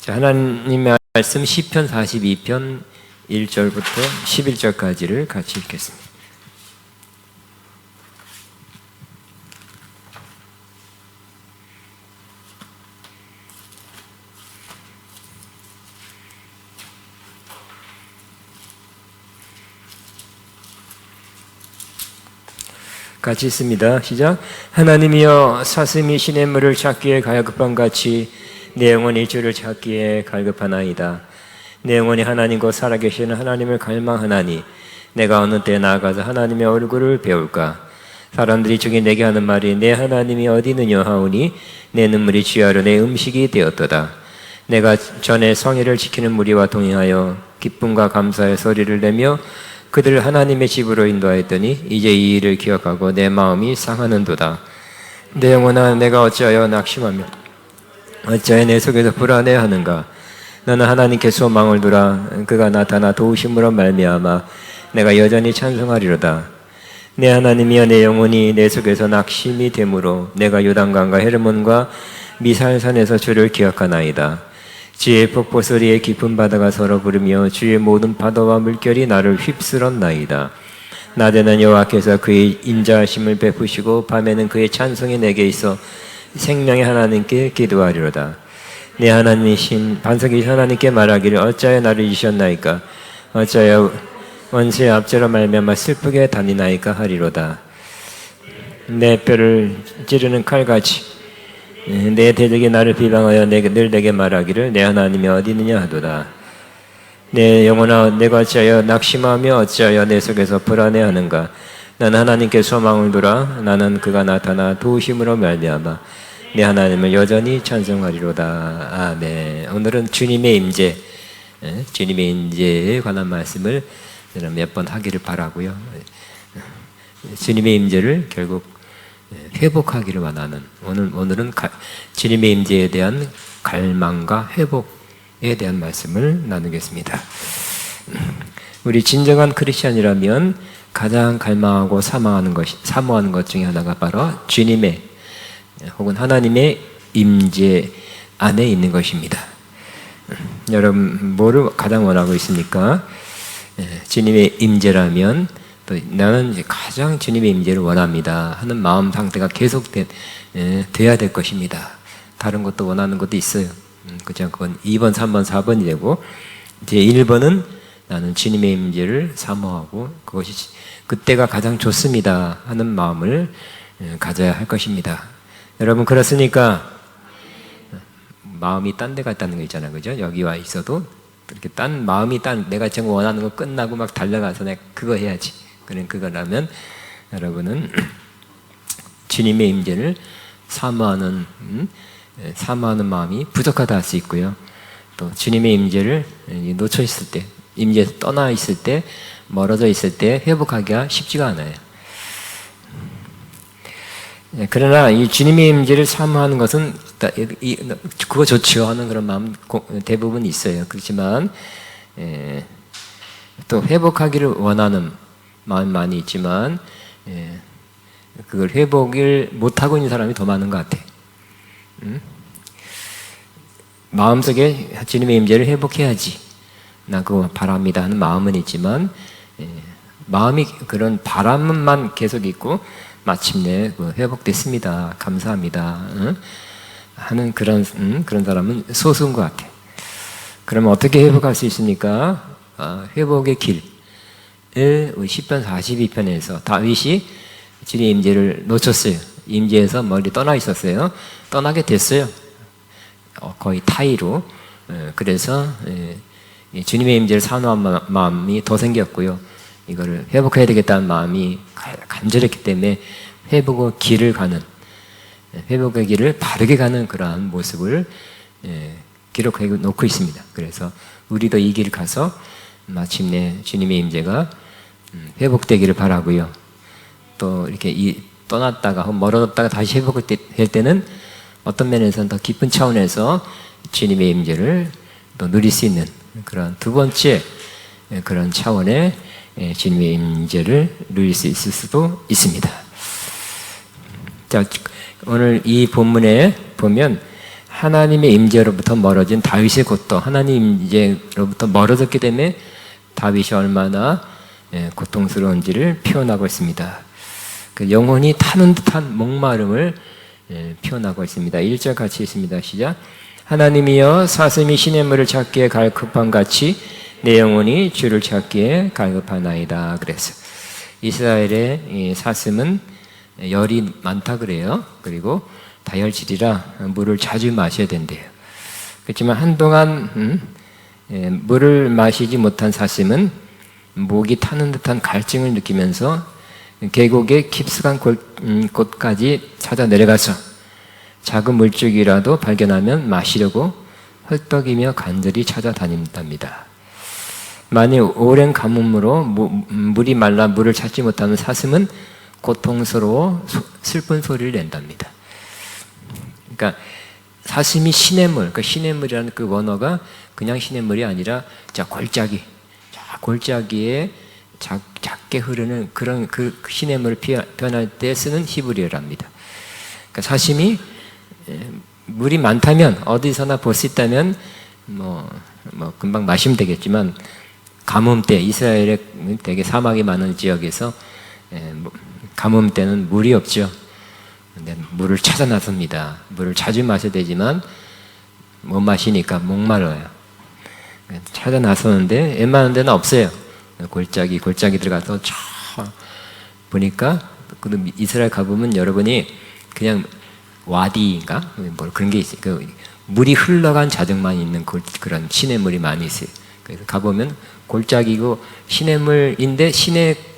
자, 하나님의 말씀 시편 42편 1절부터 11절까지를 같이 읽겠습니다. 같이 있습니다. 시작. 하나님이여, 사슴이 시냇물을 찾기에 갈급한 같이 내 영혼이 주를 찾기에 갈급하나이다. 내 영혼이 하나님과 살아계시는 하나님을 갈망하나니 내가 어느 때 나아가서 하나님의 얼굴을 배울까. 사람들이 중에 내게 하는 말이 내 하나님이 어디 있느냐 하오니 내 눈물이 주야로 내 음식이 되었도다. 내가 전에 성회를 지키는 무리와 동행하여 기쁨과 감사의 소리를 내며 그들을 하나님의 집으로 인도하였더니 이제 이 일을 기억하고 내 마음이 상하는도다. 내 영혼아, 내가 어찌하여 낙심하며 어찌하여 내 속에서 불안해하는가. 너는 하나님께 소망을 두라. 그가 나타나 도우심으로 말미암아 내가 여전히 찬송하리로다. 내 하나님이여, 내 영혼이 내 속에서 낙심이 되므로 내가 요단강과 헤르몬과 미살산에서 주를 기억하나이다. 지혜의 폭포 소리에 깊은 바다가 서로 부르며 주의 모든 파도와 물결이 나를 휩쓸었나이다. 낮에는 여호와께서 그의 인자하심을 베푸시고 밤에는 그의 찬송이 내게 있어 생명의 하나님께 기도하리로다. 내 하나님이신 반석이신 하나님께 말하기를 어찌하여 나를 잊으셨나이까. 어찌하여 원수의 압제로 말미암아 슬프게 다니나이까 하리로다. 내 뼈를 찌르는 칼같이 내 대적이 나를 비방하여 늘 내게 말하기를 내 하나님이 어디 있느냐 하도다. 내 영혼아, 내가 어찌하여 낙심하며 어찌하여 내 속에서 불안해하는가. 나는 하나님께 소망을 두라. 나는 그가 나타나 도우심으로 말미암아 내 하나님을 여전히 찬송하리로다. 아멘. 오늘은 주님의 임재, 주님의 임재에 관한 말씀을 몇 번 하기를 바라고요. 주님의 임재를 결국 회복하기를 원하는, 오늘은 주님의 임재에 대한 갈망과 회복에 대한 말씀을 나누겠습니다. 우리 진정한 크리스천이라면 가장 갈망하고 사모하는 것 중에 하나가 바로 주님의 혹은 하나님의 임재 안에 있는 것입니다. 여러분, 뭐를 가장 원하고 있습니까? 주님의 임재라면 또 나는 가장 주님의 임재를 원합니다 하는 마음 상태가 계속 돼야 될 것입니다. 다른 것도 원하는 것도 있어요. 그죠? 그건 2번, 3번, 4번이 되고 이제 1번은 나는 주님의 임재를 사모하고 그것이 그때가 가장 좋습니다 하는 마음을 가져야 할 것입니다. 여러분, 그렇습니까? 마음이 딴 데 갔다는 거 있잖아요. 그죠? 여기 와 있어도 이렇게 마음이 내가 지금 원하는 거 끝나고 막 달려가서 내가 그거 해야지. 그런 그거라면 여러분은 주님의 임재를 사모하는 마음이 부족하다 할 수 있고요. 또 주님의 임재를 놓쳐 있을 때, 임재에서 떠나 있을 때, 멀어져 있을 때 회복하기가 쉽지가 않아요. 그러나 이 주님의 임재를 사모하는 것은 그거 좋죠 하는 그런 마음 대부분 있어요. 그렇지만 또 회복하기를 원하는 마음 많이 있지만 그걸 회복을 못하고 있는 사람이 더 많은 것 같아. 마음속에 주님의 임재를 회복해야지, 나 그거 바랍니다 하는 마음은 있지만 마음이 그런 바람만 계속 있고 마침내 회복됐습니다, 감사합니다 하는 그런 사람은 소수인 것 같아. 그러면 어떻게 회복할 수 있습니까? 회복의 길. 시편 42편에서 다윗이 주님의 임재를 놓쳤어요. 임재에서 멀리 떠나 있었어요. 떠나게 됐어요. 거의 타이로. 그래서 주님의 임재를 사모한 마음이 더 생겼고요. 이거를 회복해야 되겠다는 마음이 간절했기 때문에 회복의 길을 바르게 가는 그러한 모습을 기록해 놓고 있습니다. 그래서 우리도 이 길 가서 마침내 주님의 임재가 회복되기를 바라고요. 또 이렇게 떠났다가 멀어졌다가 다시 회복될 때는 어떤 면에서는 더 깊은 차원에서 주님의 임재를 또 누릴 수 있는 그런 두 번째 그런 차원의 주님의 임재를 누릴 수 있을 수도 있습니다. 자, 오늘 이 본문에 보면 하나님의 임재로부터 멀어진 다윗의 것도 하나님 임재로부터 멀어졌기 때문에 다윗이 얼마나 고통스러운지를 표현하고 있습니다. 그 영혼이 타는 듯한 목마름을 표현하고 있습니다. 1절 같이 있습니다. 시작. 하나님이여 사슴이 시냇물을 찾기에 갈급함 같이 내 영혼이 주를 찾기에 갈급하나이다. 그랬어요. 이스라엘의 이 사슴은 열이 많다 그래요. 그리고 다혈질이라 물을 자주 마셔야 된대요. 그렇지만 한동안 물을 마시지 못한 사슴은 목이 타는 듯한 갈증을 느끼면서 계곡의 깊숙한 곳까지 찾아 내려가서 작은 물줄기라도 발견하면 마시려고 헐떡이며 간절히 찾아다닌답니다. 만일 오랜 가뭄으로 물이 말라 물을 찾지 못하는 사슴은 고통스러워 슬픈 소리를 낸답니다. 그러니까 사슴이 시냇물, 그 시냇물이라는 그 원어가 그냥 시냇물이 아니라 골짜기에 작게 흐르는 그런 그 시냇물을 표현할 때 쓰는 히브리어랍니다. 그러니까 사슴이 물이 많다면 어디서나 볼 수 있다면 뭐 금방 마시면 되겠지만 가뭄 때 이스라엘의 되게 사막이 많은 지역에서 가뭄 때는 물이 없죠. 근데 물을 찾아 나섭니다. 물을 자주 마셔야 되지만 못 마시니까 목말라요. 찾아 나서는데 웬만한 데는 없어요. 골짜기 들어가서 쫙 보니까 이스라엘 가보면 여러분이 그냥 와디인가 뭐 그런 게 있어요. 그 물이 흘러간 자정만 있는 그런 시냇물이 많이 있어요. 그래서 가보면 골짜기고 시냇물인데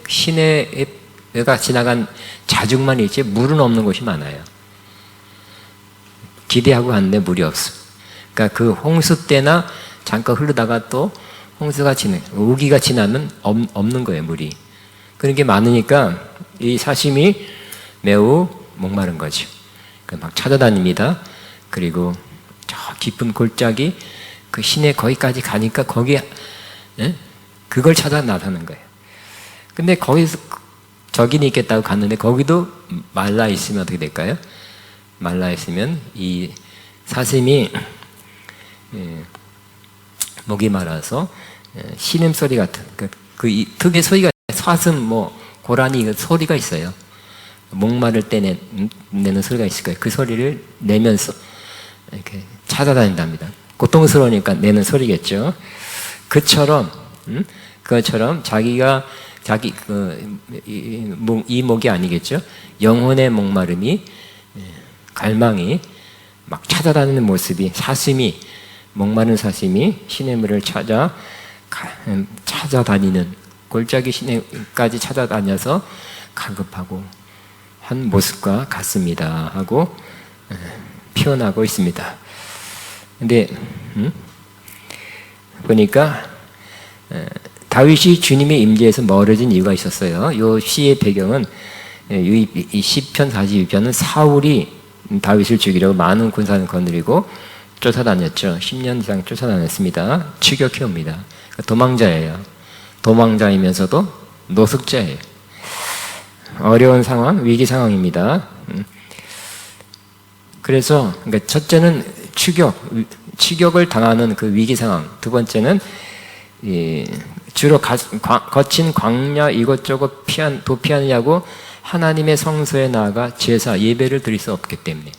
시내가 지나간 자중만 있지 물은 없는 곳이 많아요. 기대하고 갔는데 물이 없어. 그러니까 그 홍수 때나 잠깐 흐르다가 또 우기가 지나면 없는 거예요, 물이. 그런 게 많으니까 이 사심이 매우 목마른 거죠. 그러니까 막 찾아다닙니다. 그리고 저 깊은 골짜기 그 시내 거기까지 가니까 거기에 그걸 찾아 나서는 거예요. 근데 거기서 적인이 있겠다고 갔는데 거기도 말라 있으면 어떻게 될까요? 말라 있으면 이 사슴이 목이 말라서 신음소리 같은 그 특유의 소리가 사슴 고라니 소리가 있어요. 목마를 때 내는 소리가 있을 거예요. 그 소리를 내면서 이렇게 찾아다닌답니다. 고통스러우니까 내는 소리겠죠. 그것처럼 이 목이 아니겠죠. 영혼의 목마름이 갈망이 막 찾아다니는 모습이 사슴이 목마른 사슴이 시냇물을 찾아다니는 골짜기 시내까지 찾아다녀서 갈급하고 한 모습과 같습니다 하고 표현하고 있습니다. 근데 보니까 다윗이 주님의 임재에서 멀어진 이유가 있었어요. 이 시의 배경은 이 시편 42편은 사울이 다윗을 죽이려고 많은 군사를 거느리고 쫓아다녔죠. 10년 이상 쫓아다녔습니다. 추격해옵니다. 도망자예요. 도망자이면서도 노숙자예요. 어려운 상황, 위기 상황입니다. 그래서 그러니까 첫째는 추격을 당하는 그 위기 상황. 두 번째는 주로 거친 광야 이것저것 도피하느냐고 하나님의 성소에 나아가 제사 예배를 드릴 수 없기 때문에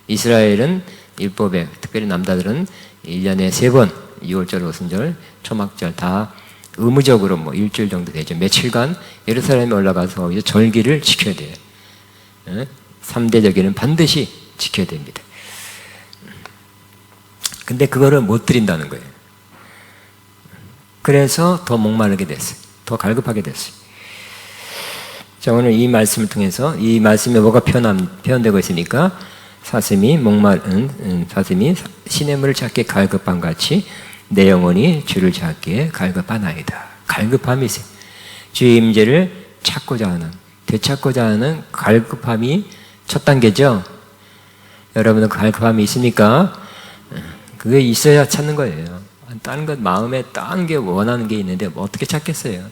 이스라엘은 율법에 특별히 남자들은 1년에 3번 6월절, 오순절, 초막절 다 의무적으로 일주일 정도 되죠. 며칠간 예루살렘에 올라가서 거기서 절기를 지켜야 돼요. 3대 절기는 반드시 지켜야 됩니다. 근데 그거를 못 드린다는 거예요. 그래서 더 목마르게 됐어요. 더 갈급하게 됐어요. 자, 오늘 이 말씀을 통해서 이 말씀에 뭐가 표현되고 있으니까 사슴이 시냇물을 찾기에 갈급함 같이 내 영혼이 주를 찾기에 갈급하나이다. 갈급함이 있어요. 주의 임재를 되찾고자 하는 갈급함이 첫 단계죠. 여러분은 갈급함이 있습니까? 그게 있어야 찾는 거예요. 다른 것 마음에 다른 게 원하는 게 있는데 어떻게 찾겠어요?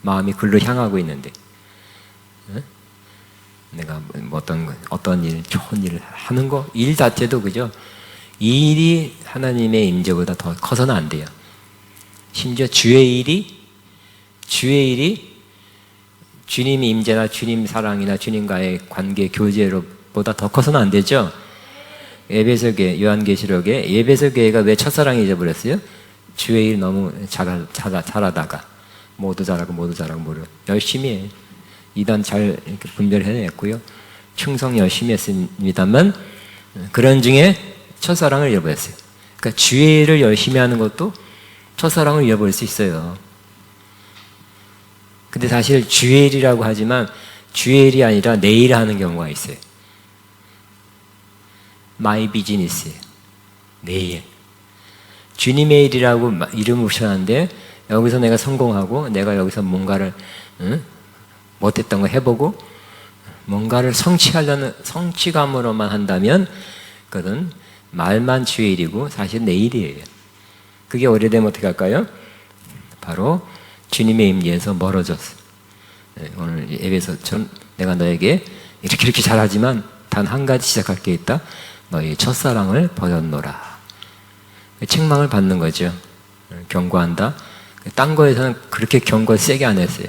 마음이 글로 향하고 있는데. 내가 어떤 일, 좋은 일을 하는 거, 일 자체도 그죠? 이 일이 하나님의 임재보다 더 커서는 안 돼요. 심지어 주의 일이 주님 임재나 주님 사랑이나 주님과의 관계 교제로보다 더 커서는 안 되죠. 에베소교회, 요한계시록에 에베소교회가 왜 첫사랑이 잊어버렸어요? 주의 일 너무 잘하다가 모두 잘하고 모두 열심히 해. 이단 잘 이렇게 분별해냈고요. 충성 열심히 했습니다만 그런 중에 첫사랑을 잃어버렸어요. 그러니까 주의 일을 열심히 하는 것도 첫사랑을 잃어버릴 수 있어요. 근데 사실 주의 일이라고 하지만 주의 일이 아니라 내 일을 하는 경우가 있어요. 마이 비즈니스예요. 내 일. 주님의 일이라고 이름을 붙여놨는데 여기서 내가 성공하고 내가 여기서 뭔가를 못했던 거 해보고 뭔가를 성취하려는 성취감으로만 한다면 그것은 말만 주의 일이고 사실 내 일이에요. 그게 오래되면 어떻게 할까요? 바로 주님의 임재에서 멀어졌어요. 오늘 예배에서처럼 내가 너에게 이렇게 잘하지만 단 한 가지 시작할 게 있다. 너희 첫사랑을 버렸노라. 책망을 받는 거죠. 경고한다. 딴 거에서는 그렇게 경고 세게 안 했어요.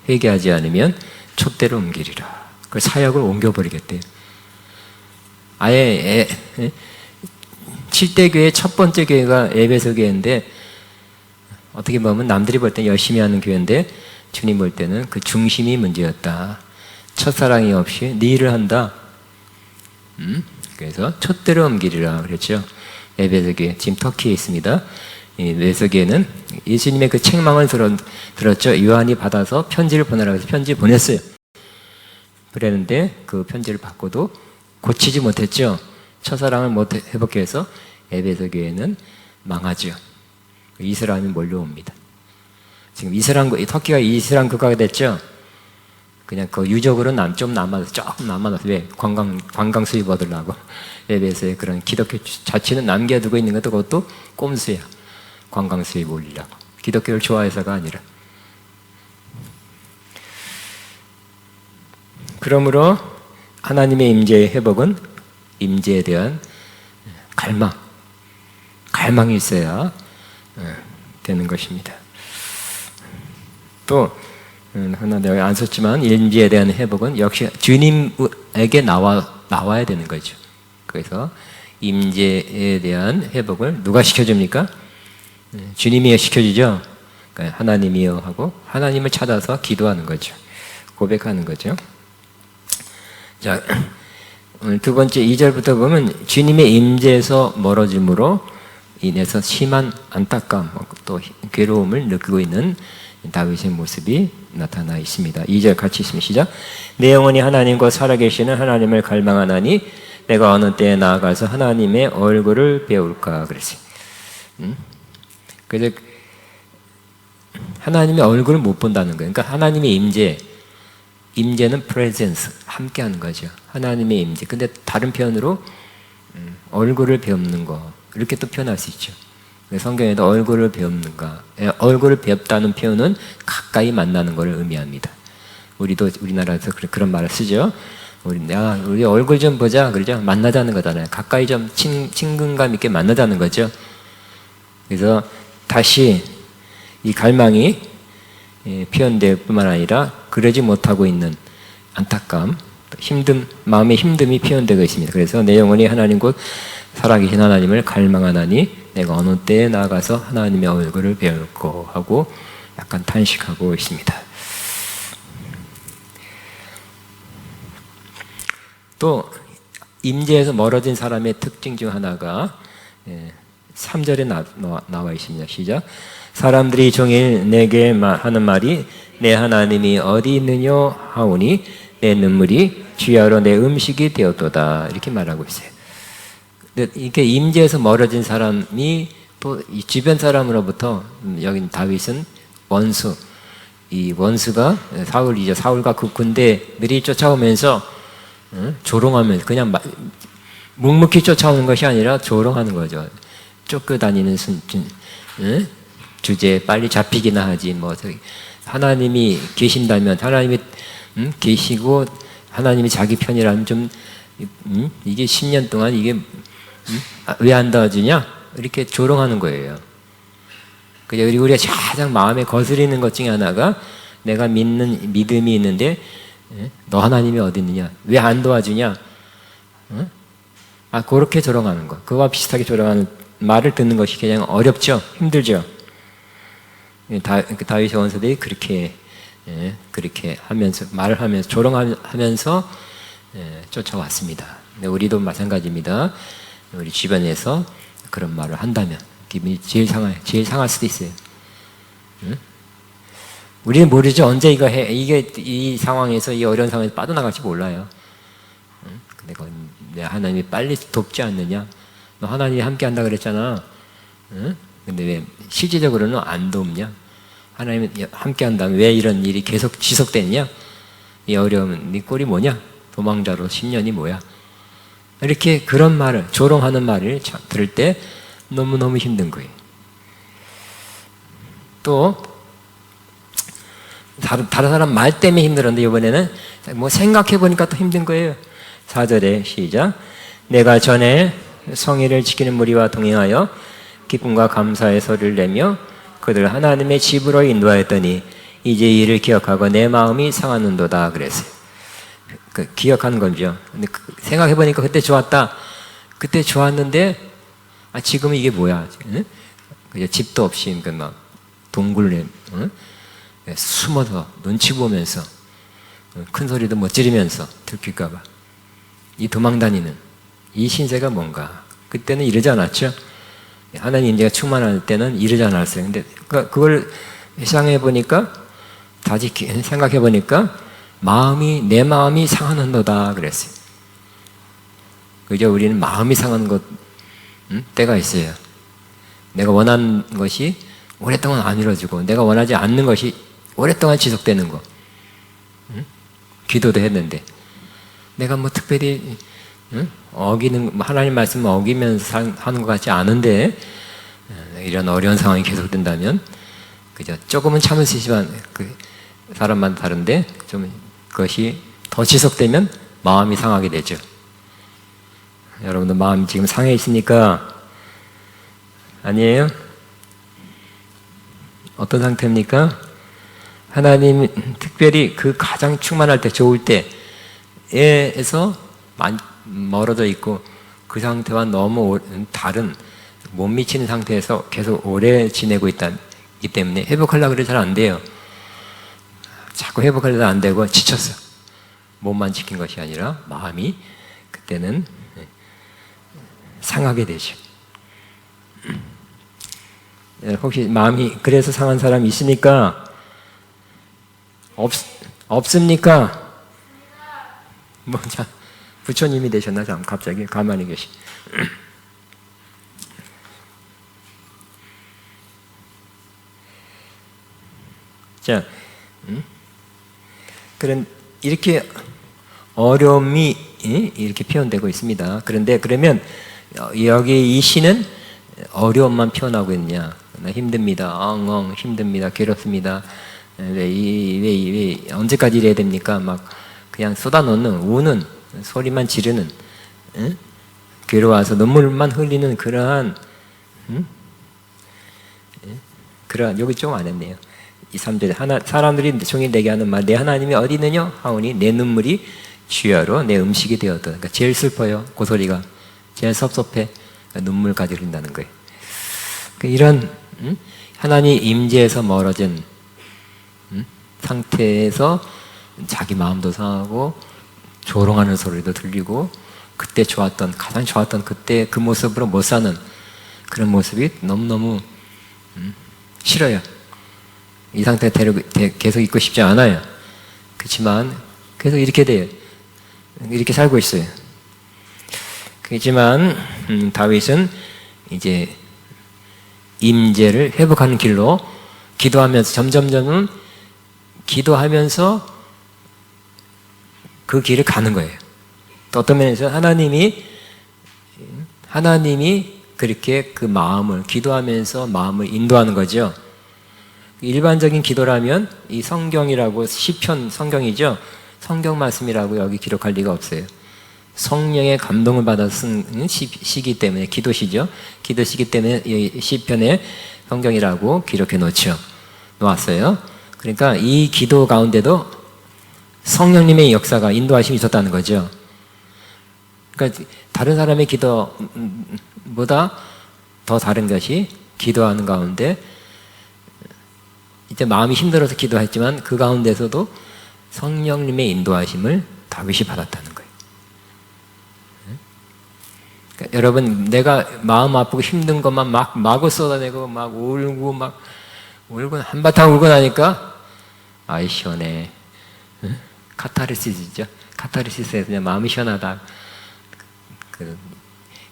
회개하지 않으면 촛대로 옮기리라. 그 사역을 옮겨버리겠대요. 아예 7대 교회 첫 번째 교회가 에베소 교회인데 어떻게 보면 남들이 볼 때 열심히 하는 교회인데 주님 볼 때는 그 중심이 문제였다. 첫사랑이 없이 네 일을 한다. 그래서 촛대로 옮기리라 그랬죠. 에베소 교회 지금 터키에 있습니다. 이 에베소 교회는 예수님의 그 책망을 들었죠. 요한이 받아서 편지를 보내라고 해서 편지 보냈어요. 그랬는데 그 편지를 받고도 고치지 못했죠. 첫사랑을 못 회복해 해서 에베소 교회는 망하죠. 이슬람이 몰려옵니다. 지금 터키가 이슬람 국가가 됐죠. 그냥 그 유적으로는 조금 남아서 왜 관광 수입 얻으려고 에베소에 그런 기독교 자체는 남겨두고 있는 것도 그것도 꼼수야. 관광 수입 올리려고. 기독교를 좋아해서가 아니라. 그러므로 하나님의 임재의 회복은 임재에 대한 갈망이 있어야 되는 것입니다. 또 하나 내가 안 썼지만 임재에 대한 회복은 역시 주님에게 나와야 되는 거죠. 그래서 임재에 대한 회복을 누가 시켜줍니까? 주님이 시켜주죠. 그러니까 하나님이요 하고 하나님을 찾아서 기도하는 거죠. 고백하는 거죠. 자, 오늘 두 번째 2절부터 보면 주님의 임재에서 멀어짐으로 인해서 심한 안타까움 또 괴로움을 느끼고 있는 다윗의 모습이 나타나 있습니다. 2절 같이 있으면 시작. 내 영혼이 하나님과 살아계시는 하나님을 갈망하나니 내가 어느 때에 나아가서 하나님의 얼굴을 배울까 그랬어요. 그래서 하나님의 얼굴을 못 본다는 거예요. 그러니까 하나님의 임재는 presence, 함께하는 거죠. 하나님의 임재. 근데 다른 표현으로 얼굴을 배우는 거 이렇게 또 표현할 수 있죠. 성경에도 얼굴을 배우는가, 얼굴을 배웠다는 표현은 가까이 만나는 것을 의미합니다. 우리나라에서 그런 말을 쓰죠. 우리 얼굴 좀 보자 그러죠. 만나자는 거잖아요. 가까이 좀 친근감 있게 만나자는 거죠. 그래서 다시 이 갈망이 표현될 뿐만 아니라 그러지 못하고 있는 안타까움, 마음의 힘듦이 표현되고 있습니다. 그래서 내 영혼이 하나님 곧 살아계신 하나님을 갈망하나니 내가 어느 때에 나아가서 하나님의 얼굴을 배울고 하고 약간 탄식하고 있습니다. 또 임재에서 멀어진 사람의 특징 중 하나가 3절에 나와 있습니다. 시작. 사람들이 종일 내게 하는 말이 내 하나님이 어디 있느냐 하오니 내 눈물이 주야로 내 음식이 되었도다. 이렇게 말하고 있어요. 이렇게 임재에서 멀어진 사람이 또 이 주변 사람으로부터 여기 다윗은 원수, 이 원수가 사울이죠. 사울과 그 군대들이 쫓아오면서 조롱하면서 그냥 묵묵히 쫓아오는 것이 아니라 조롱하는 거죠. 쫓겨다니는 주제 빨리 잡히기나 하지 뭐 하나님이 계신다면 하나님이 계시고 하나님이 자기 편이라면 좀 이게 10년 동안 이게 왜 안 도와주냐? 이렇게 조롱하는 거예요. 그리고 우리가 가장 마음에 거스리는 것 중에 하나가 내가 믿는 믿음이 있는데 너 하나님이 어디 있느냐? 왜 안 도와주냐? 그렇게 조롱하는 거. 그와 비슷하게 조롱하는 말을 듣는 것이 그냥 어렵죠? 힘들죠? 다윗의 원수들이 그렇게 하면서 말을 하면서 조롱하면서 쫓아왔습니다. 근데 우리도 마찬가지입니다. 우리 주변에서 그런 말을 한다면 기분이 제일 상할 수도 있어요. 우리는 모르죠. 언제 이게 이 상황에서 이 어려운 상황에서 빠져나갈지 몰라요. 근데 내 하나님이 빨리 돕지 않느냐? 너 하나님이 함께 한다 그랬잖아. 근데 왜 실질적으로는 안 돕냐? 하나님이 함께 한다면 왜 이런 일이 계속 지속되느냐? 이 어려움은 네 꼴이 뭐냐? 도망자로 10년이 뭐야? 이렇게 그런 말을, 조롱하는 말을 들을 때 너무너무 힘든 거예요. 또 다른 사람 말 때문에 힘들었는데 이번에는 생각해보니까 또 힘든 거예요. 4절에 시작. 내가 전에 성의를 지키는 무리와 동행하여 기쁨과 감사의 소리를 내며 그들 하나님의 집으로 인도하였더니 이제 이를 기억하고 내 마음이 상하는도다 그랬어요. 기억하는 거죠. 근데 생각해보니까 그때 좋았다. 그때 좋았는데 지금은 이게 뭐야? 그냥 집도 없이 막 동굴에 숨어서 눈치 보면서 큰 소리도 못 지르면서 들킬까봐 이 도망다니는 이 신세가 뭔가. 그때는 이러지 않았죠. 하나님 임재가 충만할 때는 이러지 않았어요. 근데 그걸 회상해 보니까 다시 생각해 보니까 내 마음이 상하는도다 그랬어요. 그죠? 우리는 마음이 상하는 때가 있어요. 내가 원하는 것이 오랫동안 안 이루어지고 내가 원하지 않는 것이 오랫동안 지속되는 거. 기도도 했는데 내가 특별히 어기는 하나님 말씀을 어기면서 하는 것 같지 않은데 이런 어려운 상황이 계속된다면 그죠? 조금은 참을 수 있지만 사람마다 다른데 좀 그것이 더 지속되면 마음이 상하게 되죠. 여러분들 마음이 지금 상해 있으니까 아니에요? 어떤 상태입니까? 하나님 특별히 그 가장 충만할 때 좋을 때에서 멀어져 있고 그 상태와 너무 다른 못 미치는 상태에서 계속 오래 지내고 있기 때문에 회복하려고 그래도 잘 안 돼요. 자꾸 회복하려도 안 되고 지쳤어. 몸만 지킨 것이 아니라 마음이 그때는 상하게 되죠. 혹시 마음이 그래서 상한 사람이 있으니까 없습니까? 부처님이 되셨나? 갑자기 가만히 계시. 자, 그런 이렇게 어려움이 이렇게 표현되고 있습니다. 그런데 그러면 여기 이 시는 어려움만 표현하고 있느냐? 힘듭니다. 엉엉 힘듭니다. 괴롭습니다. 왜 언제까지 이래야 됩니까? 막 그냥 쏟아놓는 우는 소리만 지르는 괴로워서 눈물만 흘리는 그러한 여기 좀 안 했네요. 이 3절에 사람들이 종일 내게 하는 말 내 하나님이 어디 있느냐 하오니 내 눈물이 주야로 내 음식이 되었다. 그러니까 제일 슬퍼요. 그 소리가 제일 섭섭해. 그러니까 눈물까지 흘린다는 거예요. 그러니까 이런 하나님 임재에서 멀어진 상태에서 자기 마음도 상하고 조롱하는 소리도 들리고 그때 가장 좋았던 그때 그 모습으로 못 사는 그런 모습이 너무너무 싫어요. 이 상태에 계속 있고 싶지 않아요. 그렇지만 계속 이렇게 돼요. 이렇게 살고 있어요. 그렇지만 다윗은 이제 임재를 회복하는 길로 기도하면서 점점점은 기도하면서 그 길을 가는 거예요. 또 어떤 면에서 하나님이 그렇게 그 마음을 기도하면서 마음을 인도하는 거죠. 일반적인 기도라면 이 성경이라고 시편 성경이죠. 성경 말씀이라고 여기 기록할 리가 없어요. 성령의 감동을 받아 쓴 시기 때문에, 기도시죠. 기도시기 때문에 이 시편의 성경이라고 기록해 놓았어요. 그러니까 이 기도 가운데도 성령님의 역사가, 인도하심이 있었다는 거죠. 그러니까 다른 사람의 기도보다 더 다른 것이, 기도하는 가운데 이제 마음이 힘들어서 기도했지만 그 가운데서도 성령님의 인도하심을 다윗이 받았다는 거예요. 그러니까 여러분, 내가 마음 아프고 힘든 것만 마구 쏟아내고 막 울고 한바탕 울고 나니까 아이 시원해. 카타르시스죠. 카타르시스에서 그냥 마음이 시원하다.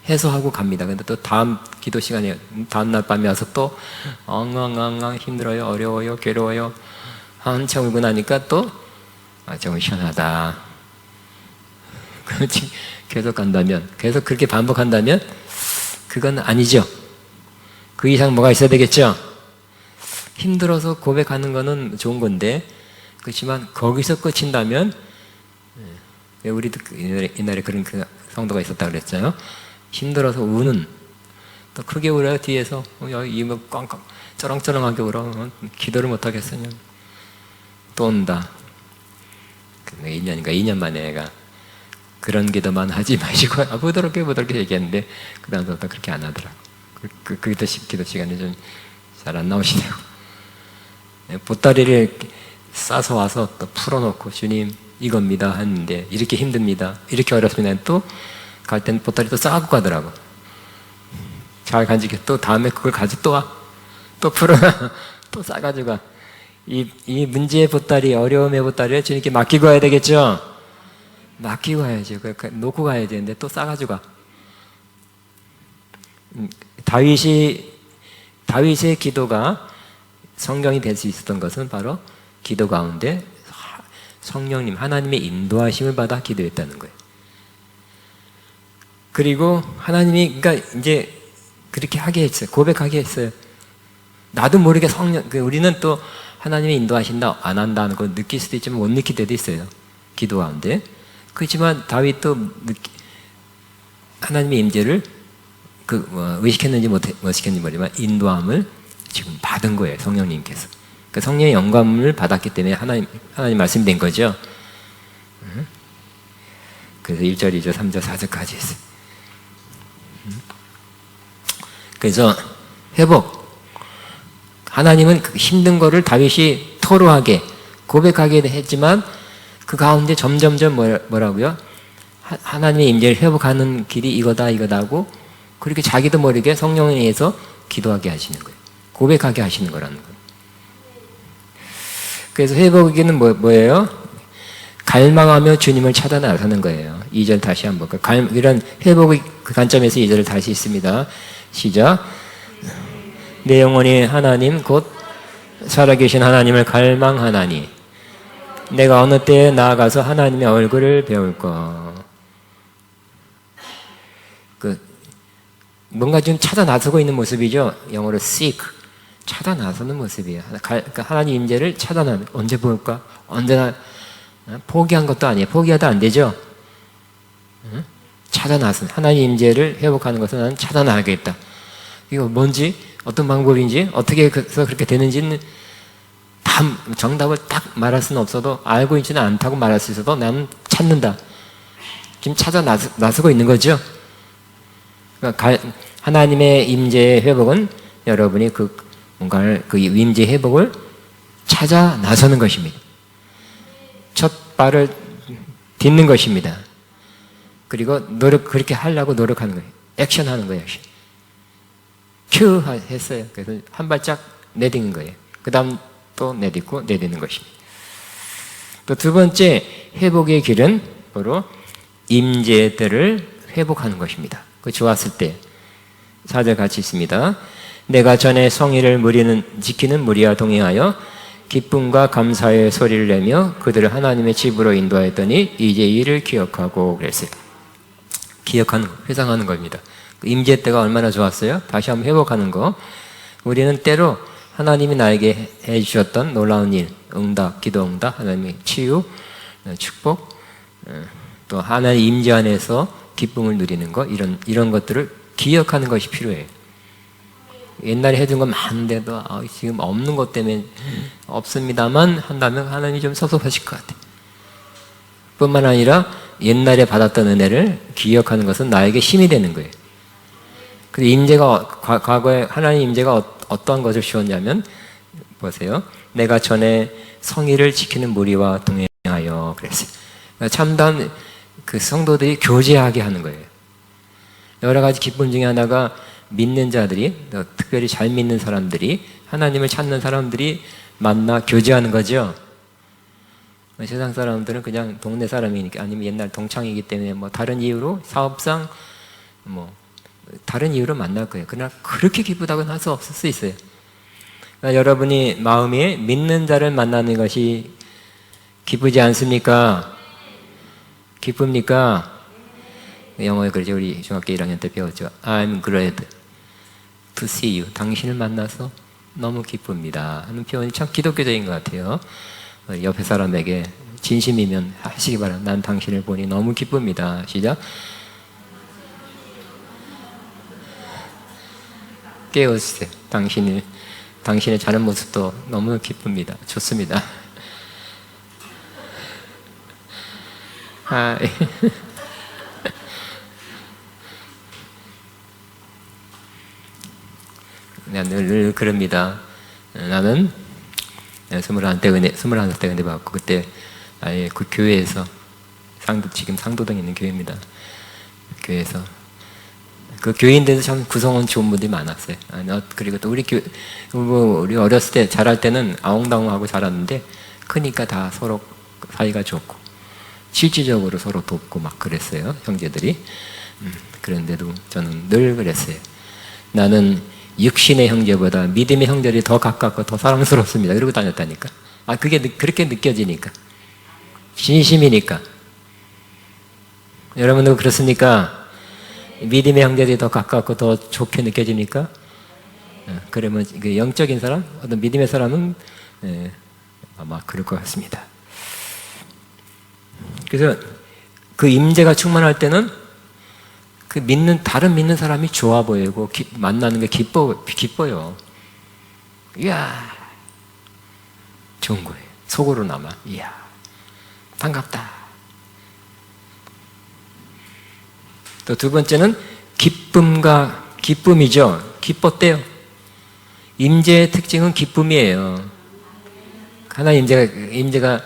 해소하고 갑니다. 근데 또 다음 기도 시간에, 다음날 밤에 와서 또 엉엉엉엉 힘들어요, 어려워요, 괴로워요. 한참 울고 나니까 또 정말 시원하다. 그렇지. 계속 간다면, 계속 그렇게 반복한다면 그건 아니죠. 그 이상 뭐가 있어야 되겠죠. 힘들어서 고백하는 거는 좋은 건데, 그렇지만 거기서 끝인다면, 우리도 옛날에 그런 성도가 있었다고 그랬잖아요. 힘들어서 우는, 또 크게 울어요. 뒤에서 입을 꽝꽝 쩌렁쩌렁하게 울어. 기도를 못하겠으냐. 또 온다. 1년인가 2년 만에 애가 그런 기도만 하지 마시고 부드럽게 얘기했는데 그 다음부터 그렇게 안 하더라고. 그 기도 시간에 좀 잘 안 나오시네요. 보따리를 싸서 와서 또 풀어놓고 주님 이겁니다 하는데 이렇게 힘듭니다, 이렇게 어렵습니다. 또 갈 땐 보따리 또 싸고 가더라고. 잘 간직해. 또 다음에 그걸 가지고 또 와. 또 풀어놔. 또 싸가지고 가. 이 문제의 보따리, 어려움의 보따리를 주님께 맡기고 가야 되겠죠? 맡기고 가야죠. 놓고 가야 되는데 또 싸가지고 가. 다윗의 기도가 성경이 될 수 있었던 것은 바로 기도 가운데 성령님, 하나님의 인도하심을 받아 기도했다는 거예요. 그리고 하나님이, 그러니까 이제 그렇게 하게 했어요. 고백하게 했어요. 나도 모르게 우리는 또 하나님이 인도하신다, 안 한다는 거 느낄 수도 있지만 못 느낄 때도 있어요. 기도 가운데. 그렇지만 다윗도 하나님의 임재를 의식했는지 못 의식했는지 모르지만 인도함을 지금 받은 거예요. 성령님께서. 그 성령의 영감을 받았기 때문에 하나님 말씀이 된 거죠. 그래서 1절, 2절, 3절, 4절까지 했어요. 그래서 회복. 하나님은 그 힘든 거를 다윗이 토로하게, 고백하게 했지만 그 가운데 점점점 뭐라고요? 하나님의 임재를 회복하는 길이 이거다 하고 그렇게 자기도 모르게 성령에 의해서 기도하게 하시는 거예요. 고백하게 하시는 거라는 거예요. 그래서 회복에는 뭐예요? 갈망하며 주님을 찾아 나서는 거예요. 2절 다시 한번 볼까요? 이런 회복의 그 관점에서 2절을 다시 읽습니다. 시작. 내 영혼이 하나님 곧 살아계신 하나님을 갈망하나니 내가 어느 때에 나아가서 하나님의 얼굴을 배울까. 뭔가 좀 찾아 나서고 있는 모습이죠. 영어로 seek, 찾아 나서는 모습이에요. 그러니까 하나님 임재를 찾아 나서 언제 볼까? 언제나 포기한 것도 아니에요. 포기하다 안 되죠. 찾아 나서 하나님 임재를 회복하는 것은 나는 찾아 나가겠다. 이거 뭔지, 어떤 방법인지, 어떻게 해서 그렇게 되는지는 다 정답을 딱 말할 수는 없어도, 알고 있지는 않다고 말할 수 있어도 나는 찾는다. 지금 찾아 나서고 있는 거죠. 그러니까 하나님의 임재의 회복은 여러분이 그 임재 회복을 찾아 나서는 것입니다. 첫 발을 딛는 것입니다. 그리고 그렇게 하려고 노력하는 거예요. 액션하는 거예요. 액션. 큐 했어요. 그래서 한 발짝 내딛는 거예요. 그 다음 또 내딛는 것입니다. 또 두 번째 회복의 길은 바로 임재들을 회복하는 것입니다. 그 좋았을 때 4절 같이 있습니다. 내가 전에 성의를 지키는 무리와 동행하여 기쁨과 감사의 소리를 내며 그들을 하나님의 집으로 인도하였더니 이제 이를 기억하고 그랬어요. 회상하는 겁니다. 임재 때가 얼마나 좋았어요? 다시 한번 회복하는 거. 우리는 때로 하나님이 나에게 해주셨던 놀라운 일, 응답, 기도 응답, 하나님의 치유, 축복, 또 하나의 임재 안에서 기쁨을 누리는 것, 이런 것들을 기억하는 것이 필요해요. 옛날에 해둔 건 많은데도 지금 없는 것 때문에 없습니다만 한다면 하나님이 좀 섭섭하실 것 같아요. 뿐만 아니라 옛날에 받았던 은혜를 기억하는 것은 나에게 힘이 되는 거예요. 근데 임재가 과거에 하나님 임재가 어떠한 것을 주었냐면 보세요. 내가 전에 성의를 지키는 무리와 동행하여 그랬어요. 그러니까 참다운 그 성도들이 교제하게 하는 거예요. 여러 가지 기쁨 중에 하나가 믿는 자들이, 특별히 잘 믿는 사람들이, 하나님을 찾는 사람들이 만나 교제하는 거죠. 세상 사람들은 그냥 동네 사람이니까, 아니면 옛날 동창이기 때문에 뭐 다른 이유로, 사업상 뭐 다른 이유로 만날 거예요. 그러나 그렇게 기쁘다고는 할 수 없을 수 있어요. 그러니까 여러분이 마음에 믿는 자를 만나는 것이 기쁘지 않습니까? 기쁩니까? 영어에 그러죠. 우리 중학교 1학년 때 배웠죠. I'm glad to see you. 당신을 만나서 너무 기쁩니다 하는 표현이 참 기독교적인 것 같아요. 옆에 사람에게 진심이면 하시기 바랍니다. 난 당신을 보니 너무 기쁩니다. 시작. 깨워주세요. 당신의 자는 모습도 너무 기쁩니다. 좋습니다. 늘 그럽니다. 나는 21살 때 은혜 받고, 그때 아예 그 교회에서 지금 상도동에 있는 교회입니다. 교회에서 그 교인들도 참 구성원 좋은 분들이 많았어요. 그리고 또 우리 어렸을 때 자랄 때는 아웅다웅하고 자랐는데 크니까 다 서로 사이가 좋고 실질적으로 서로 돕고 막 그랬어요. 형제들이. 그런데도 저는 늘 그랬어요. 나는 육신의 형제보다 믿음의 형제들이 더 가깝고 더 사랑스럽습니다. 그러고 다녔다니까. 그게 그렇게 느껴지니까. 진심이니까. 여러분도 그렇습니까? 믿음의 형제들이 더 가깝고 더 좋게 느껴집니까? 그러면 그 영적인 사람, 어떤 믿음의 사람은 아마 그럴 것 같습니다. 그래서 그 임재가 충만할 때는 그 다른 믿는 사람이 좋아 보이고 만나는 게 기뻐요. 이야, 좋은 거예요. 속으로나마 이야, 반갑다. 또 두 번째는 기쁨이죠. 기뻤대요. 임재의 특징은 기쁨이에요. 하나님 임재가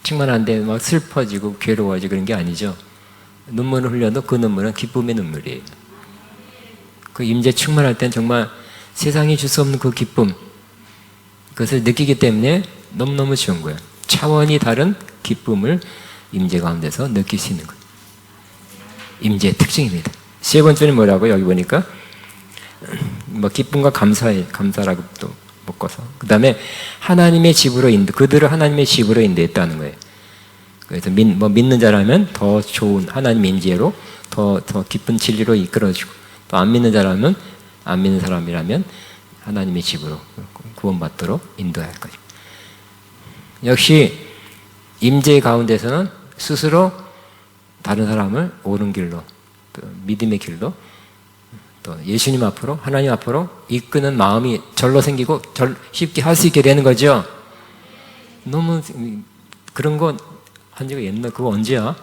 충만한데 막 슬퍼지고 괴로워지고 그런 게 아니죠. 눈물을 흘려도 그 눈물은 기쁨의 눈물이에요. 그 임재 충만할 땐 정말 세상이 줄 수 없는 그 기쁨, 그것을 느끼기 때문에 너무너무 좋은 거예요. 차원이 다른 기쁨을 임재 가운데서 느낄 수 있는 거예요. 임재의 특징입니다. 세 번째는 뭐라고 여기 보니까 뭐 기쁨과 감사라고 또 묶어서, 그 다음에 하나님의 집으로 그들을 하나님의 집으로 인도했다는 거예요. 그래서 믿는 자라면 더 좋은 하나님 임재로 더 깊은 진리로 이끌어주고, 또 안 믿는 자라면, 안 믿는 사람이라면 하나님의 집으로 구원받도록 인도할 거죠. 역시 임재 가운데서는 스스로 다른 사람을 옳은 길로, 또 믿음의 길로, 또 예수님 앞으로, 하나님 앞으로 이끄는 마음이 절로 생기고 쉽게 할 수 있게 되는 거죠. 너무 그런 거 한 지가 옛날, 그거 언제야?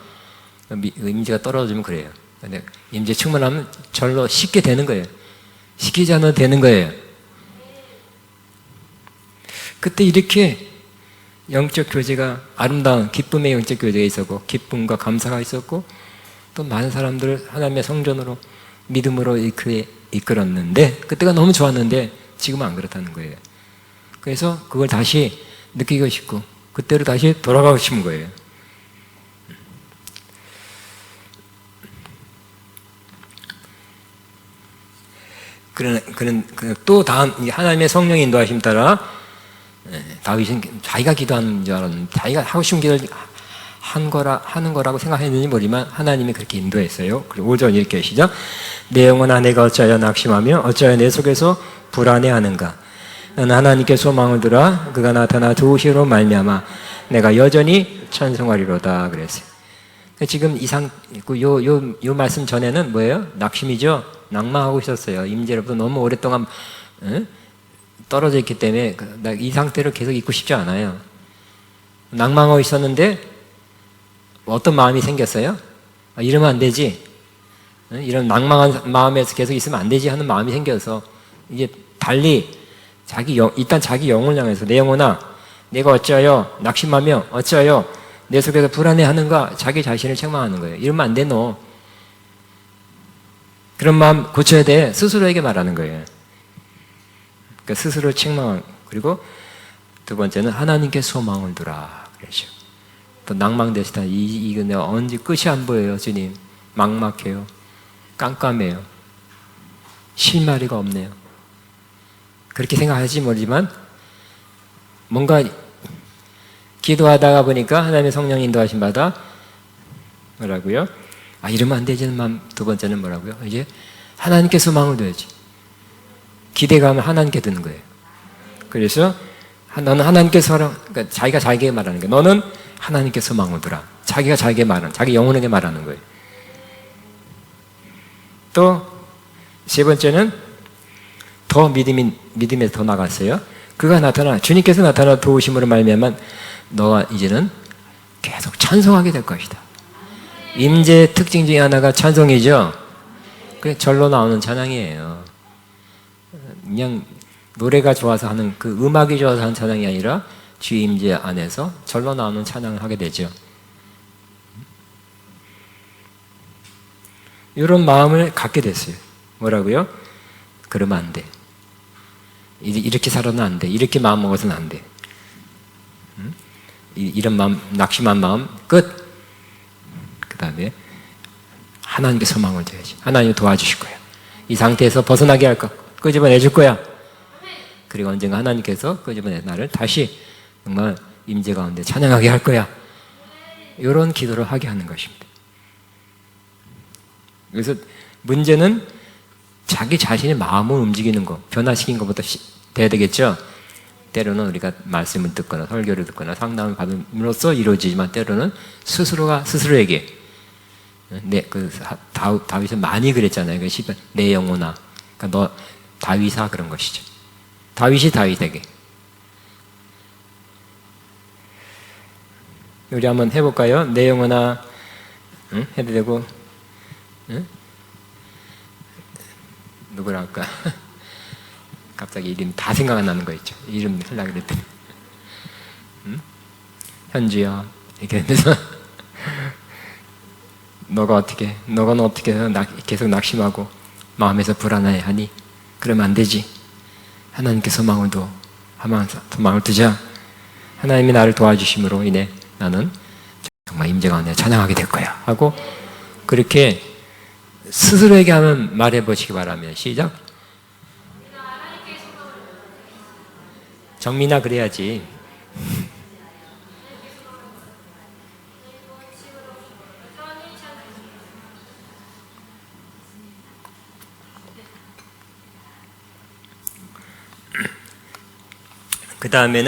임재가 떨어지면 그래요. 근데 임재 충만하면 절로 쉽게 되는 거예요. 시키지 않아도 되는 거예요. 그때 이렇게 영적 교제가, 아름다운 기쁨의 영적 교제가 있었고, 기쁨과 감사가 있었고, 또 많은 사람들을 하나님의 성전으로 믿음으로 이끌었는데, 그때가 너무 좋았는데 지금은 안 그렇다는 거예요. 그래서 그걸 다시 느끼고 싶고 그때로 다시 돌아가고 싶은 거예요. 또 다음 하나님의 성령의 인도하심 따라 다윗은 자기가 기도하는 줄 알았는데, 자기가 하고 싶은 기도를 하는 거라고 생각했는지 모르지만 하나님이 그렇게 인도했어요. 그리고 5절 이렇게 시작. 내 영혼아 내가 어찌하여 낙심하며 어찌하여 내 속에서 불안해하는가. 나는 하나님께 소망을 두라. 그가 나타나 도우시로 말미암아 내가 여전히 찬송하리로다 그랬어요. 지금 요 말씀 전에는 뭐예요? 낙심이죠? 낭망하고 있었어요. 임재로부터 너무 오랫동안 떨어져 있기 때문에 이 상태를 계속 있고 싶지 않아요. 낭망하고 있었는데 어떤 마음이 생겼어요? 이러면 안 되지. 이런 낭망한 마음에서 계속 있으면 안 되지 하는 마음이 생겨서 이제 달리 일단 자기 영혼을 향해서 내 영혼아 내가 어찌하여 낙심하며 어찌하여 내 속에서 불안해하는가 자기 자신을 책망하는 거예요. 이러면 안 돼 너. 그런 마음 고쳐야 돼. 스스로에게 말하는 거예요. 그러니까 스스로를 책망하고 그리고 두 번째는 하나님께 소망을 두라 그러죠. 또 낭망되시다. 이거 내가 언제 끝이 안 보여요 주님. 막막해요. 깜깜해요. 실마리가 없네요. 그렇게 생각하실지 모르지만 뭔가 기도하다가 보니까 하나님의 성령 인도하신 바다 뭐라고요? 이러면 안 되지는 마음. 두 번째는 뭐라고요? 이제 하나님께 소망을 둬야지. 기대감을 하나님께 드는 거예요. 그래서 너는 하나님께 그러니까 자기가 자기에게 말하는 거예요. 너는 하나님께 소망을 두라. 자기가 자기에게 말하는, 자기 영혼에게 말하는 거예요. 또 세 번째는 더 믿음에서 더 나갔어요. 주님께서 나타나 도우심으로 말미암아 너가 이제는 계속 찬송하게 될 것이다. 임재의 특징 중에 하나가 찬송이죠. 그게 절로 나오는 찬양이에요. 그냥 노래가 좋아서 하는 그 음악이 좋아서 하는 찬양이 아니라 주 임재 안에서 절로 나오는 찬양을 하게 되죠. 이런 마음을 갖게 됐어요. 뭐라고요? 그러면 안 돼. 이렇게 살아는 안 돼. 이렇게 마음 먹어서는 안 돼. 이런 마음, 낙심한 마음 끝. 그 다음에 하나님께 소망을 둬야지. 하나님이 도와주실 거야. 이 상태에서 벗어나게 할 거 끄집어내줄 거야. 그리고 언젠가 하나님께서 끄집어내 나를 다시 정말 임재 가운데 찬양하게 할 거야. 이런 기도를 하게 하는 것입니다. 그래서 문제는 자기 자신의 마음을 움직이는 것, 변화시킨 것부터 돼야 되겠죠. 때로는 우리가 말씀을 듣거나 설교를 듣거나 상담을 받음으로써 이루어지지만 때로는 스스로가 스스로에게 다윗은 많이 그랬잖아요. 내 영혼아. 그러니까 너 다윗아 그런 것이죠. 다윗이 다윗에게. 우리 한번 해볼까요? 내 영혼아, 해도 되고, 누구라 할까? 갑자기 이름 다 생각 안 나는 거 있죠. 이름 하려고 그랬더니 현주야 이렇게 해서 너는 어떻게 계속 낙심하고 마음에서 불안해하니? 그러면 안 되지. 하나님께 소망을 두자. 하나님이 나를 도와주심으로 인해 나는 정말 임재가 안에 찬양하게 될 거야 하고 그렇게 스스로에게 한번 말해보시기 바라면 시작. 정민아 그래야지. 그 다음에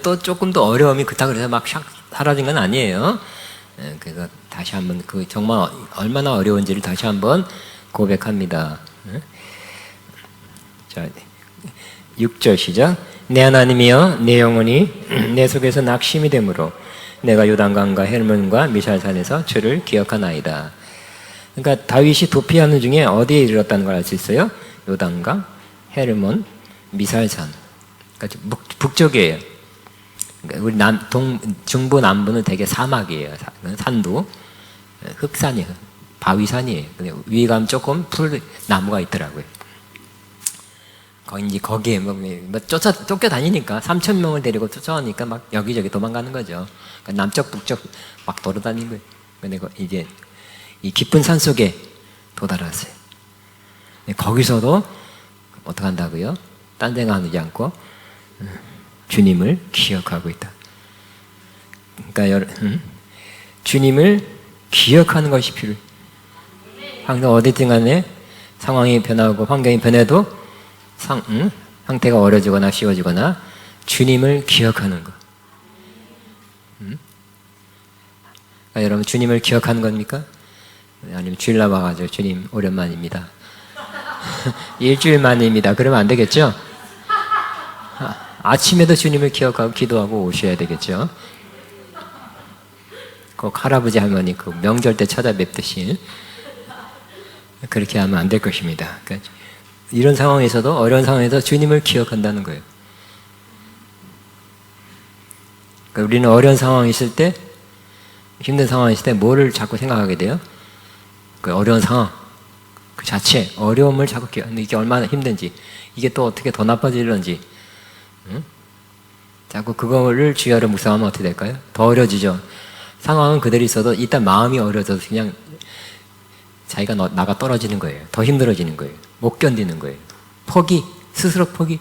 또 조금 더 어려움이 그렇다고 해서 막 샥 사라진 건 아니에요. 그래서 다시 한번 정말 얼마나 어려운지를 다시 한번 고백합니다. 자, 6절 시작. 내 하나님이여 내 영혼이 내 속에서 낙심이 되므로 내가 요단강과 헬몬과 미샬산에서 주를 기억하나이다. 그러니까 다윗이 도피하는 중에 어디에 이르렀다는 걸 알 수 있어요? 요단강, 헬몬, 미살산. 그러니까 북쪽이에요. 그러니까 우리 중부 남부는 대개 사막이에요. 산도 흑산이에요. 바위산이에요. 위에 가면 조금 풀 나무가 있더라고요. 거기에 쫓겨다니니까 3,000명을 데리고 쫓아오니까 막 여기저기 도망가는 거죠. 그러니까 남쪽 북쪽 막 돌아다니는 거예요. 근데 이제 이 깊은 산 속에 도달했어요. 거기서도 어떻게 한다고요? 딴 생각하지 않고 주님을 기억하고 있다. 그러니까 주님을 기억하는 것이 필요해요. 항상 어디든 간에 상황이 변하고 환경이 변해도 상태가 어려지거나 쉬워지거나 주님을 기억하는 것. 여러분 주님을 기억하는 겁니까? 아니면 주일 나와가지고 주님 오랜만입니다. 일주일 만입니다. 그러면 안 되겠죠? 아침에도 주님을 기억하고 기도하고 오셔야 되겠죠? 꼭 할아버지 할머니 그 명절 때 찾아뵙듯이 그렇게 하면 안 될 것입니다. 그러니까 이런 상황에서도 어려운 상황에서 주님을 기억한다는 거예요. 그러니까 우리는 어려운 상황이 있을 때, 힘든 상황이 있을 때 뭐를 자꾸 생각하게 돼요? 그 어려운 상황 그 자체, 어려움을 자꾸 기억하는, 이게 얼마나 힘든지, 이게 또 어떻게 더 나빠지는지, 응? 자꾸 그거를 주야로 묵상하면 어떻게 될까요? 더 어려지죠. 상황은 그대로 있어도 일단 마음이 어려져서 그냥 자기가 나가 떨어지는 거예요. 더 힘들어지는 거예요. 못 견디는 거예요. 포기, 스스로 포기.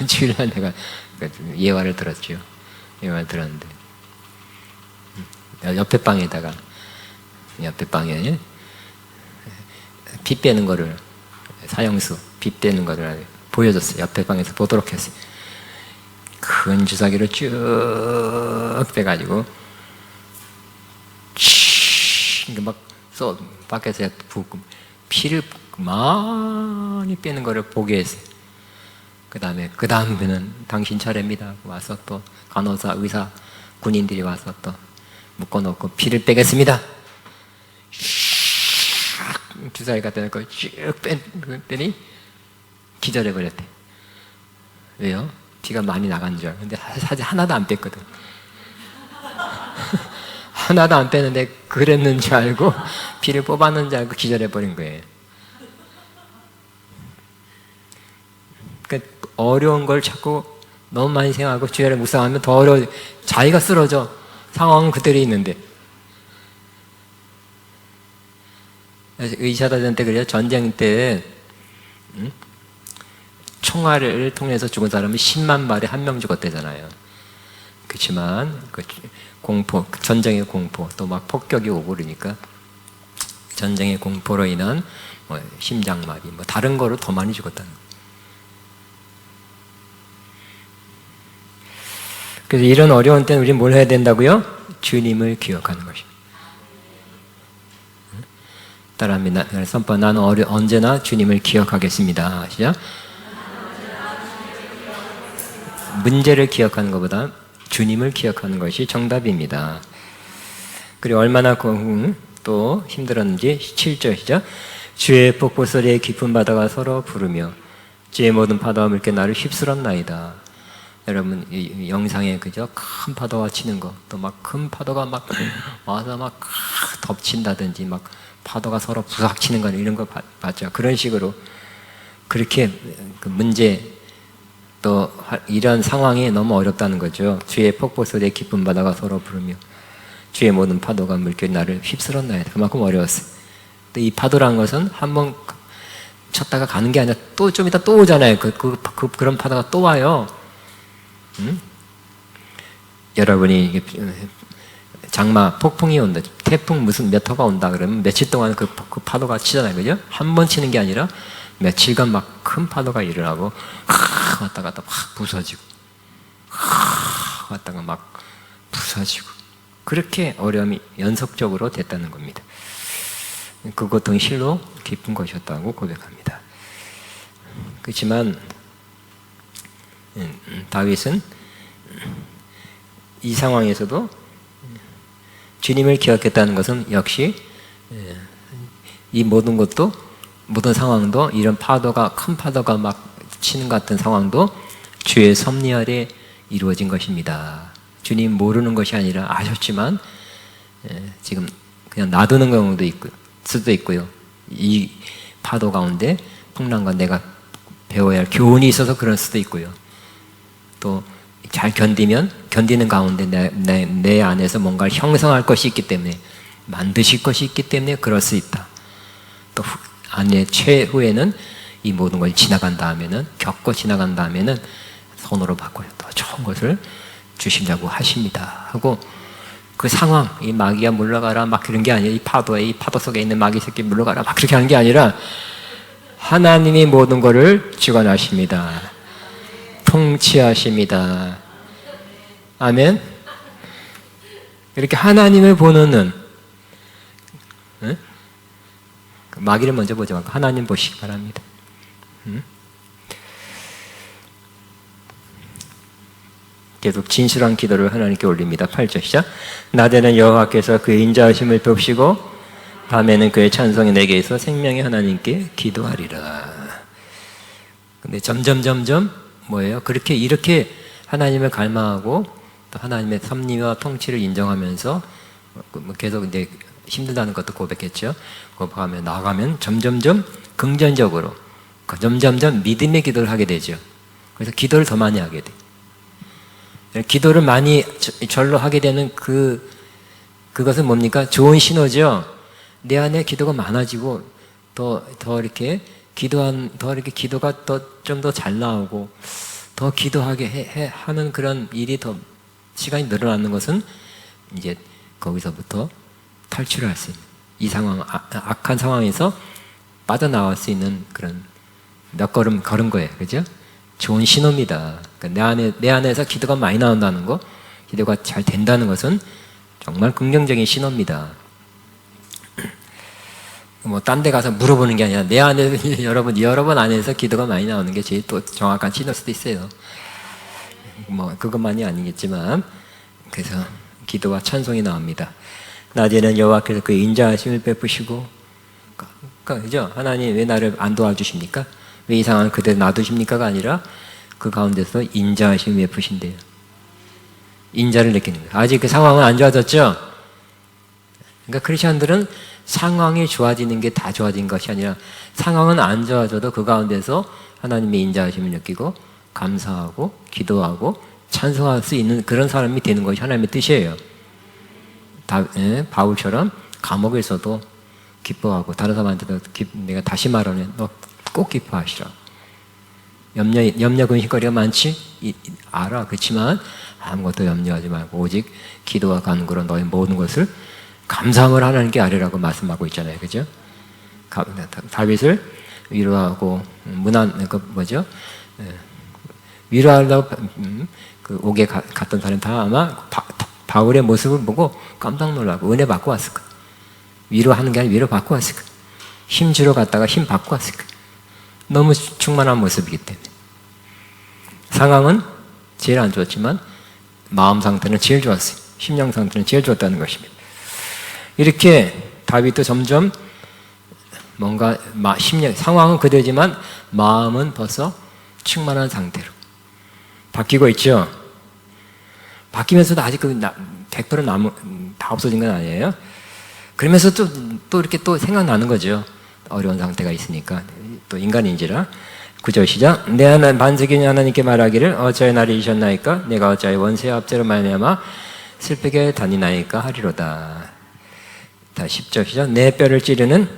주일날 내가 예화를 들었죠. 예화를 들었는데 옆에 방에다가 옆에 방에 피 빼는 거를 사형수 피 빼는 거를 보여줬어요. 옆에 방에서 보도록 했어요. 큰 주사기를 쭉 빼가지고 막 밖에서 붓고 피를 많이 빼는 거를 보게 했어요. 그 다음에는 당신 차례입니다. 와서 또 간호사, 의사, 군인들이 와서 또 묶어놓고 피를 빼겠습니다. 주사위 갖다 놓고 쭉 뺐더니 기절해버렸대. 왜요? 피가 많이 나간 줄. 근데 사실 하나도 안 뺐거든. 하나도 안 빼는데 그랬는 줄 알고 피를 뽑았는 줄 알고 기절해버린 거예요. 그러니까 어려운 걸 자꾸 너무 많이 생각하고 주야를 묵상하면 더 어려워. 자기가 쓰러져. 상황은 그대로 있는데. 의사들한테 그래요. 전쟁 때 총알을 통해서 죽은 사람은 10만 발에 1명 죽었대잖아요. 그렇지만 그 공포, 전쟁의 공포, 또 막 폭격이 오고 그러니까 전쟁의 공포로 인한 뭐 심장마비, 뭐 다른 거로 더 많이 죽었다는 거예요. 그래서 이런 어려운 때는 우리는 뭘 해야 된다고요? 주님을 기억하는 것입니다. 따라합니다. 선포, 나는 언제나 주님을 기억하겠습니다. 시작. 문제를 기억하는 것보다 주님을 기억하는 것이 정답입니다. 그리고 얼마나 또 힘들었는지 7절 시작. 주의 폭포 소리에 깊은 바다가 서로 부르며 주의 모든 파도와 물결 나를 휩쓸었나이다. 여러분 이 영상에 그죠? 큰 파도가 치는 거, 또 막 큰 파도가 막 와서 막 덮친다든지 막 파도가 서로 부닥치는 거 이런 거 봤죠? 그런 식으로 그렇게 그 문제 또 이런 상황이 너무 어렵다는 거죠. 주의 폭포 소리에 깊은 바다가 서로 부르며 주의 모든 파도가 물결 나를 휩쓸었나이다. 그만큼 어려웠어요. 또 이 파도라는 것은 한번 쳤다가 가는 게 아니라 또 좀 이따 또 오잖아요. 그런 파도가 또 와요. 여러분이 장마 폭풍이 온다, 태풍 무슨 몇 호가 온다 그러면 며칠 동안 그 파도가 치잖아요, 그죠? 한 번 치는 게 아니라 며칠간 막 큰 파도가 일어나고 왔다 갔다 막 부서지고 왔다가 막 부서지고 그렇게 어려움이 연속적으로 됐다는 겁니다. 그 고통이 실로 깊은 것이었다고 고백합니다. 그렇지만 다윗은 이 상황에서도 주님을 기억했다는 것은 역시 이 모든 것도, 모든 상황도, 이런 파도가, 큰 파도가 막 치는 것 같은 상황도 주의 섭리 아래 이루어진 것입니다. 주님 모르는 것이 아니라 아셨지만 지금 그냥 놔두는 경우도 있고, 수도 있고요. 이 파도 가운데 풍랑과 내가 배워야 할 교훈이 있어서 그럴 수도 있고요. 또 잘 견디는 가운데 내 안에서 뭔가를 형성할 것이 있기 때문에, 만드실 것이 있기 때문에 그럴 수 있다. 또 안에 최후에는 이 모든 걸 지나간 다음에는, 겪고 지나간 다음에는 손으로 바꿔요. 더 좋은 것을 주시려고 하십니다. 하고 그 상황, 이 마귀야 물러가라 막 그런 게 아니라, 이 파도 속에 있는 마귀 새끼 물러가라 막 그렇게 하는 게 아니라 하나님이 모든 것을 주관하십니다. 통치하십니다. 아멘. 이렇게 하나님을 보는 눈. 응? 마귀를 먼저 보지 말고 하나님 보시기 바랍니다. 응? 계속 진실한 기도를 하나님께 올립니다. 8절 시작. 낮에는 여호와께서 그의 인자하심을 덮으시고 밤에는 그의 찬송이 내게 있어 생명의 하나님께 기도하리라. 근데 점점 뭐예요? 그렇게 이렇게 하나님을 갈망하고 또 하나님의 섭리와 통치를 인정하면서 계속 이제 힘들다는 것도 고백했죠. 고백하면 나아가면 점점점 긍정적으로 점점점 믿음의 기도를 하게 되죠. 그래서 기도를 더 많이 하게 돼. 기도를 많이 절로 하게 되는 그것은 뭡니까? 좋은 신호죠. 내 안에 기도가 많아지고 더 이렇게 기도가 좀 더 잘 나오고 더 기도하게 하는 그런 일이 더 시간이 늘어나는 것은 이제 거기서부터 탈출할 수 있는 이 상황, 악한 상황에서 빠져나올 수 있는 그런 몇 걸음 걸은 거예요. 그죠? 좋은 신호입니다. 그러니까 내 안에서 기도가 많이 나온다는 거, 기도가 잘 된다는 것은 정말 긍정적인 신호입니다. 뭐 딴 데 가서 물어보는 게 아니라 내 안에 여러분 안에서 기도가 많이 나오는 게 제일 또 정확한 신호일 수도 있어요. 뭐 그것만이 아니겠지만 그래서 기도와 찬송이 나옵니다. 낮에는 여호와께서 그 인자하심을 베푸시고, 그죠? 하나님 왜 나를 안 도와주십니까? 왜 이 상황을 그대로 놔두십니까가 아니라 그 가운데서 인자하심을 베푸신대요. 인자를 느끼는 거예요. 아직 그 상황은 안 좋아졌죠? 그러니까 크리스천들은 상황이 좋아지는 게 다 좋아진 것이 아니라 상황은 안 좋아져도 그 가운데서 하나님의 인자하심을 느끼고 감사하고 기도하고 찬송할 수 있는 그런 사람이 되는 것이 하나님의 뜻이에요. 바울처럼 감옥에서도 기뻐하고 다른 사람한테도 내가 다시 말하네. 너 꼭 기뻐하시라. 염려 근심거리가 많지? 알아. 그렇지만 아무것도 염려하지 말고 오직 기도와 간구로 너의 모든 것을 감사함을 하나님께 아뢰라고 말씀하고 있잖아요. 그죠? 다윗을 위로하고 위로하려고 그 옥에 갔던 사람 다 아마 바울의 모습을 보고 깜짝 놀라고 은혜 받고 왔을 거예요. 위로하는 게 아니라 위로 받고 왔을 거예요. 힘 주러 갔다가 힘 받고 왔을 거예요. 너무 충만한 모습이기 때문에. 상황은 제일 안 좋았지만 마음 상태는 제일 좋았어요. 심령 상태는 제일 좋았다는 것입니다. 이렇게 다윗도 점점 뭔가 상황은 그대지만 마음은 벌써 충만한 상태로 바뀌고 있죠. 바뀌면서도 아직 100% 다 없어진 건 아니에요. 그러면서 또 이렇게 또 생각나는 거죠. 어려운 상태가 있으니까. 또 인간인지라. 9절 시작. 내 하나님 반석인 하나님께 말하기를 어찌하여 나를 잊으셨나이까? 내가 어찌하여 원수의 압제로 말미암아 슬프게 다니나이까 하리로다. 다시 10절 시작. 내 뼈를 찌르는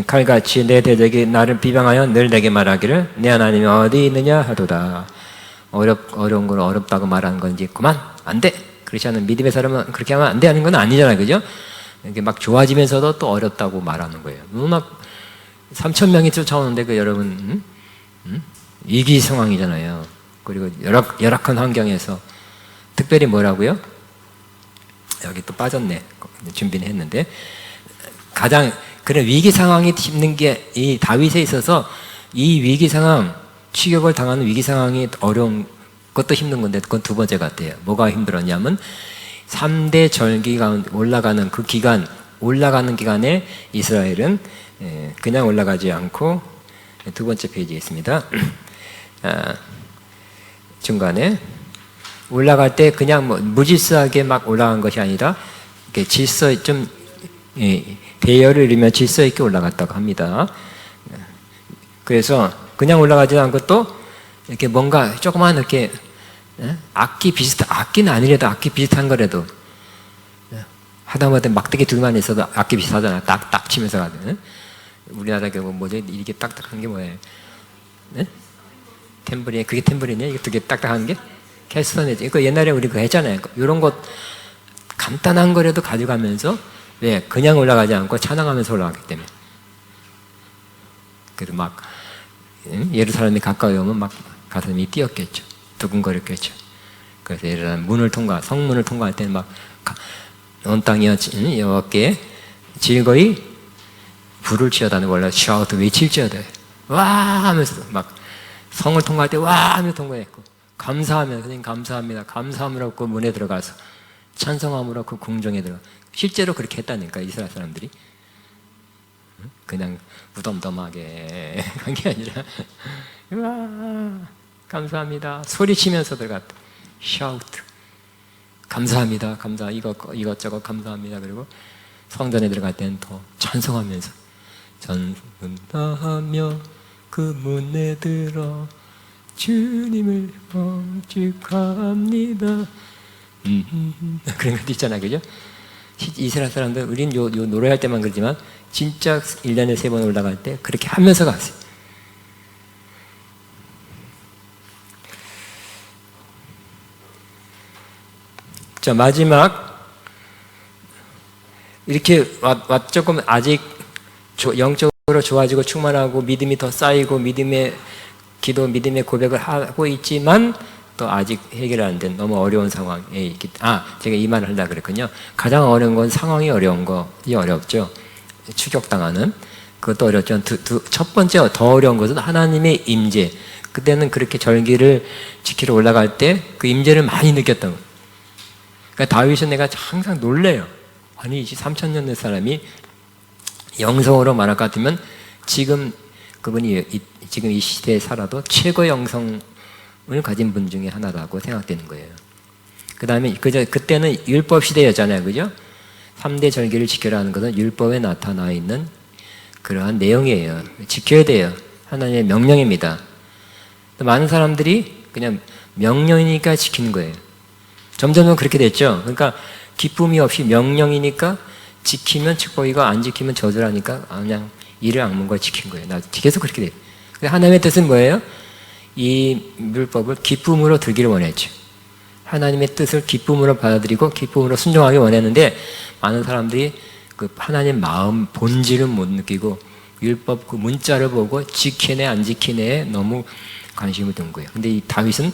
칼같이 내 대적이 나를 비방하여 늘 내게 말하기를 내 하나님이 어디 있느냐 하도다. 어려운 걸 어렵다고 말하는 건지 그만 안 돼. 그렇지 않은 믿음의 사람은 그렇게 하면 안 돼 하는 건 아니잖아요. 그죠? 이렇게 막 좋아지면서도 또 어렵다고 말하는 거예요. 막 3,000명이 쫓아오는데 그 여러분 위기 상황이잖아요. 그리고 열악한 환경에서 특별히 뭐라고요? 여기 또 빠졌네. 준비는 했는데 가장 그런 위기 상황이 힘든 게 이 다윗에 있어서 이 위기 상황, 추격을 당하는 위기 상황이 어려운 것도 힘든 건데 그건 두 번째 같아요. 뭐가 힘들었냐면 3대 절기 가운데 올라가는 기간에 이스라엘은 그냥 올라가지 않고 두 번째 페이지에 있습니다. 중간에 올라갈 때 그냥 무질서하게 막 올라간 것이 아니라 이렇게 질서 좀 대열을 이루며 질서 있게 올라갔다고 합니다. 그래서 그냥 올라가지 않고 또 이렇게 뭔가 조그만 이렇게 악기는 아니래도 악기 비슷한 거라도 하다못해 막대기 둘만 있어도 악기 비슷하잖아. 딱딱 치면서 가든. 우리나라 경우 뭐죠? 이게 딱딱한 게 뭐예요? 네? 탬브린, 그게 탬브린이야? 이거 되게 딱딱한 게? 캐스터네지. 이거 옛날에 우리 그거 했잖아요. 이런 것 간단한 거라도 가져가면서 왜 그냥 올라가지 않고 찬양하면서 올라갔기 때문에. 그래도 막 예루살렘이 가까이 오면 막 가슴이 뛰었겠죠. 두근거렸겠죠. 그래서 예를 들어 성문을 통과할 때는 막 온 땅이여 여호와께 즐거이 불을 지어다는 원래 샤우트 외칠지어다 와 하면서 막 성을 통과할 때 와 하면서 통과했고 감사하면 선생님 감사합니다 감사함으로 그 문에 들어가서 찬성함으로 그 궁정에 들어가 실제로 그렇게 했다니까 이스라엘 사람들이 그냥 무덤덤하게 한 게 아니라 와 감사합니다 소리치면서 들어갔다 샤우트 감사합니다 감사 이것저것 감사합니다 그리고 성전에 들어갈 때는 더 찬송하면서 전문 다하며 그 문에 들어 주님을 범축합니다 그런 것도 있잖아 그죠? 이스라엘 사람들 우린 요 노래할 때만 그러지만 진짜 1년에 3번 올라갈 때 그렇게 하면서 갔어요 자 마지막 이렇게 조금 아직 영적으로 좋아지고 충만하고 믿음이 더 쌓이고 믿음의 기도, 믿음의 고백을 하고 있지만 또 아직 해결 안 된 너무 어려운 상황에 있기 제가 이 말을 하려고 그랬군요. 가장 어려운 건 상황이 어려운 것이 어렵죠. 추격당하는 그것도 어렵죠. 첫 번째 더 어려운 것은 하나님의 임재. 그때는 그렇게 절기를 지키러 올라갈 때 그 임재를 많이 느꼈던 거예요. 그러니까 다윗은 내가 항상 놀래요. 아니 3,000년 된 사람이 영성으로 말할 것 같으면 지금 그분이 지금 이 시대에 살아도 최고의 영성을 가진 분 중에 하나라고 생각되는 거예요. 그 다음에 그때는 율법 시대였잖아요. 그죠? 3대 절기를 지켜라 하는 것은 율법에 나타나 있는 그러한 내용이에요. 지켜야 돼요. 하나님의 명령입니다. 많은 사람들이 그냥 명령이니까 지키는 거예요. 점점 그렇게 됐죠. 그러니까 기쁨이 없이 명령이니까 지키면 축복이고 안 지키면 저주라니까 그냥 이를 악문 걸 지킨 거예요. 나 계속 그렇게 돼요. 하나님의 뜻은 뭐예요? 이 율법을 기쁨으로 들기를 원했죠. 하나님의 뜻을 기쁨으로 받아들이고 기쁨으로 순종하기 원했는데 많은 사람들이 그 하나님 마음 본질은 못 느끼고 율법 그 문자를 보고 지키네 안 지키네에 너무 관심을 둔 거예요. 근데 이 다윗은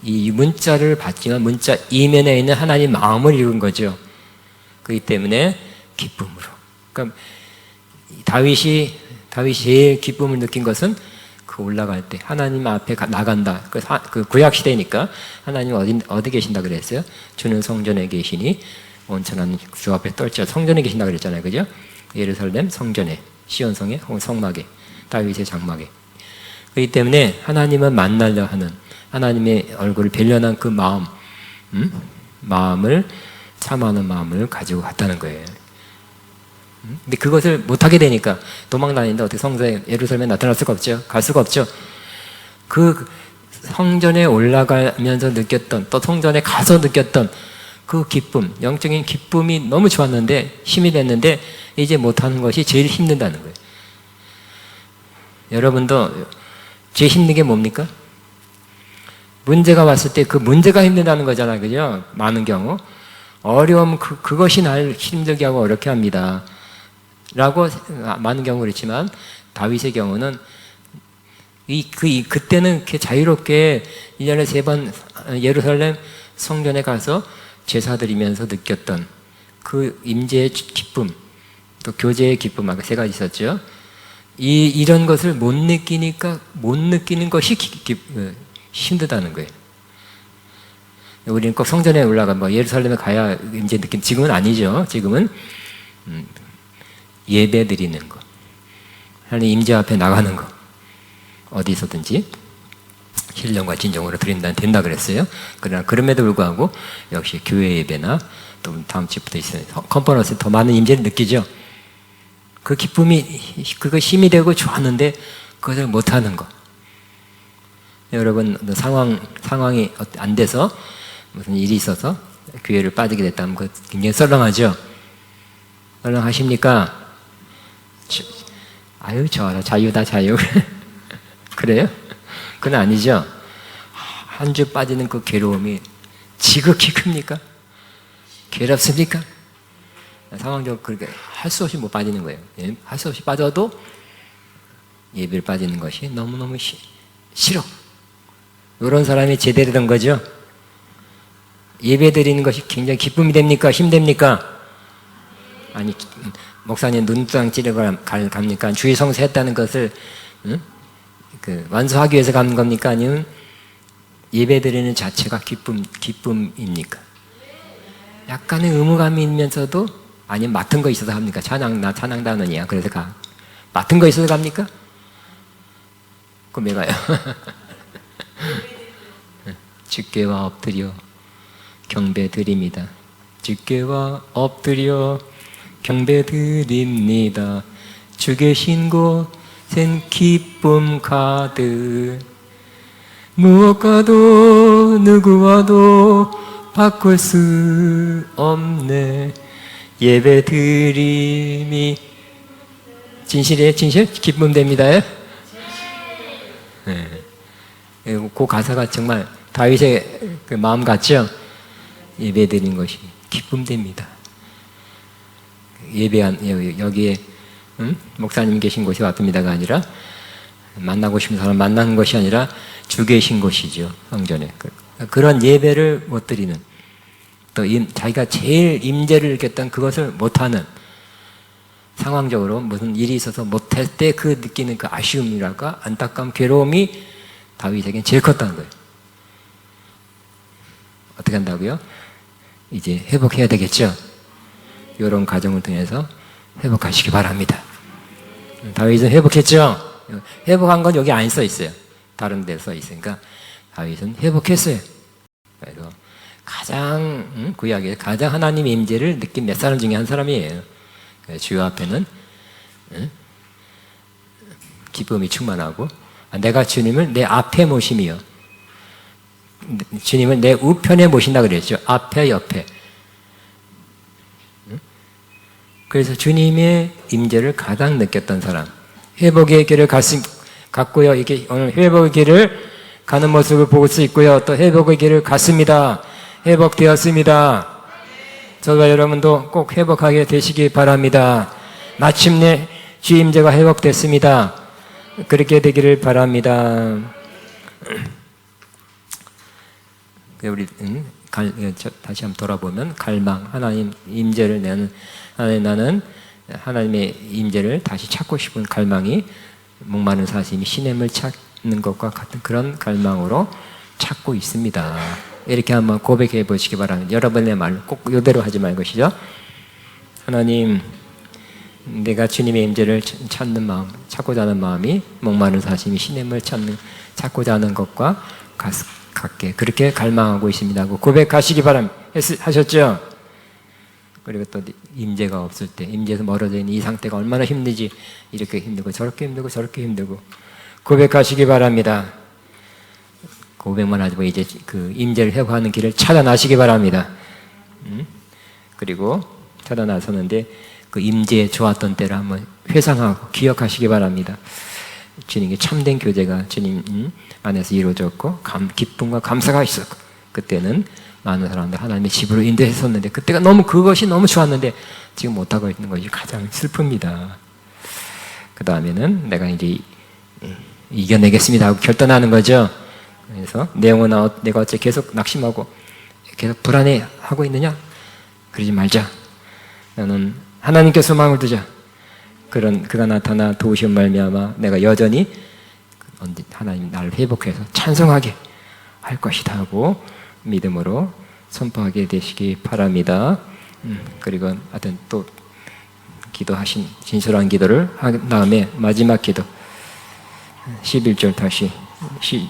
이 문자를 봤지만 문자 이면에 있는 하나님 마음을 읽은 거죠. 그렇기 때문에 기쁨으로. 그러니까 다윗이 제일 기쁨을 느낀 것은 그 올라갈 때 하나님 앞에 나간다. 그 구약 시대니까 하나님 어디 계신다 그랬어요? 주는 성전에 계시니 온천한 주 앞에 떨쳐 성전에 계신다 그랬잖아요, 그죠? 예루살렘 성전에 시온성에 성막에 다윗의 장막에. 그렇기 때문에 하나님을 만나려 하는 하나님의 얼굴을 뵈려는 그 마음을 참아하는 마음을 가지고 갔다는 거예요. 근데 그것을 못하게 되니까 도망 다니는데 어떻게 성전에 예루살렘에 나타날 수가 없죠. 갈 수가 없죠. 그 성전에 올라가면서 느꼈던 또 성전에 가서 느꼈던 그 기쁨, 영적인 기쁨이 너무 좋았는데 힘이 됐는데 이제 못하는 것이 제일 힘든다는 거예요. 여러분도 제일 힘든 게 뭡니까? 문제가 왔을 때 그 문제가 힘들다는 거잖아요. 그죠? 많은 경우 어려움 그것이 날 힘들게 하고 어렵게 합니다. 라고 많은 경우 그렇지만 다윗의 경우는 그때는 이렇게 자유롭게 1년에 3번 예루살렘 성전에 가서 제사 드리면서 느꼈던 그 임재의 기쁨, 또 교제의 기쁨, 아까 3가지 있었죠. 이런 것을 못 느끼니까 못 느끼는 것이 힘들다는 거예요. 우리는 꼭 성전에 올라가 예루살렘에 가야 이제 느낀 지금은 아니죠. 지금은 예배 드리는 거, 하나님 임재 앞에 나가는 거, 어디서든지 신령과 진정으로 드린다 된다 그랬어요. 그러나 그럼에도 불구하고 역시 교회 예배나 또 다음 주부터 있어요. 컨퍼런스에 더 많은 임재를 느끼죠. 그 기쁨이 그거 힘이 되고 좋았는데 그것을 못하는 거. 여러분 상황이 안 돼서 무슨 일이 있어서 교회를 빠지게 됐다면 그 굉장히 썰렁하죠. 썰렁하십니까? 아유 좋아라 자유다 자유. 그래요? 그건 아니죠. 한 주 빠지는 그 괴로움이 지극히 큽니까? 괴롭습니까? 상황적으로 그렇게 할 수 없이 못 빠지는 거예요. 할 수 없이 빠져도 예배를 빠지는 것이 너무너무 싫어. 이런 사람이 제대로 된 거죠. 예배 드리는 것이 굉장히 기쁨이 됩니까? 힘됩니까? 아니, 목사님 눈두장 찌르고 갑니까? 주의 성수 했다는 것을 완수하기 위해서 가는 겁니까? 아니면 예배 드리는 자체가 기쁨입니까? 약간의 의무감이 있면서도, 아니면 맡은 거 있어서 합니까? 나 찬양단원이야. 그래서 가. 맡은 거 있어서 갑니까? 그럼 왜 가요? 주께와 엎드려 경배 드립니다. 주께와 엎드려 경배 드립니다. 주 계신 곳엔 기쁨 가득. 무엇과도 누구와도 바꿀 수 없네. 예배 드림이 진실이에요? 진실? 기쁨 됩니다. 네. 그 가사가 정말 다윗의 그 마음 같죠? 예배 드리는 것이 기쁨 됩니다. 여기에 목사님 계신 곳이 왔습니다가 아니라, 만나고 싶은 사람 만나는 것이 아니라 주 계신 곳이죠. 성전에. 그런 예배를 못 드리는, 또 자기가 제일 임재를 느꼈던 그것을 못하는, 상황적으로 무슨 일이 있어서 못할 때 그 느끼는 그 아쉬움이랄까, 안타까움, 괴로움이 다윗에겐 제일 컸다는 거예요. 어떻게 한다고요? 이제 회복해야 되겠죠? 이런 과정을 통해서 회복하시기 바랍니다. 다윗은 회복했죠? 회복한 건 여기 안 써 있어요. 다른 데 써 있으니까 다윗은 회복했어요. 그래서 가장 구약에 가장 하나님의 임재를 느낀 몇 사람 중에 한 사람이에요. 주여 앞에는 기쁨이 충만하고, 내가 주님을 내 앞에 모심이요, 주님을 내 우편에 모신다 그랬죠. 앞에 옆에. 그래서 주님의 임재를 가장 느꼈던 사람, 회복의 길을 갔고요. 이게 오늘 회복의 길을 가는 모습을 볼 수 있고요. 또 회복의 길을 갔습니다. 회복되었습니다. 저와 여러분도 꼭 회복하게 되시기 바랍니다. 마침내 주 임재가 회복됐습니다. 그렇게 되기를 바랍니다. 우리 다시 한번 돌아보면, 갈망, 하나님 임재를 나는 하나님의 임재를 다시 찾고 싶은 갈망이 목마른 사슴이 시냇을 찾는 것과 같은 그런 갈망으로 찾고 있습니다. 이렇게 한번 고백해 보시기 바랍니다. 여러분의 말 꼭 이대로 하지 말고, 시죠? 하나님, 내가 주님의 임재를 찾는 마음, 찾고자 하는 마음이 목마른 사슴이 시냇을 찾고자 하는 것과 같게 그렇게 갈망하고 있습니다 하고 고백하시기 바랍니다. 하셨죠? 그리고 또 임재가 없을 때, 임재에서 멀어져 있는 이 상태가 얼마나 힘든지, 이렇게 힘들고 저렇게 힘들고 저렇게 힘들고 고백하시기 바랍니다. 고백만 하지 말고 이제 그 임재를 회복하는 길을 찾아나시기 바랍니다. 그리고 찾아나서는데 그 임재에 좋았던 때를 한번 회상하고 기억하시기 바랍니다. 주님께 참된 교제가 주님 안에서 이루어졌고, 기쁨과 감사가 있었고, 그때는 많은 사람들 하나님의 집으로 인도했었는데, 그때가 그것이 너무 좋았는데 지금 못하고 있는 것이 가장 슬픕니다. 그 다음에는 내가 이제 이겨내겠습니다 하고 결단하는 거죠. 그래서 내 영혼아, 내가 어째 계속 낙심하고 계속 불안해하고 있느냐? 그러지 말자. 나는 하나님께 소망을 두자. 그가 나타나 도우시는 말미암아 내가 여전히 하나님 나를 회복해서 찬송하게 할 것이다 하고 믿음으로 선포하게 되시기 바랍니다. 그리고 하여튼 또 기도하신 진솔한 기도를 한 다음에 마지막 기도 11절 다시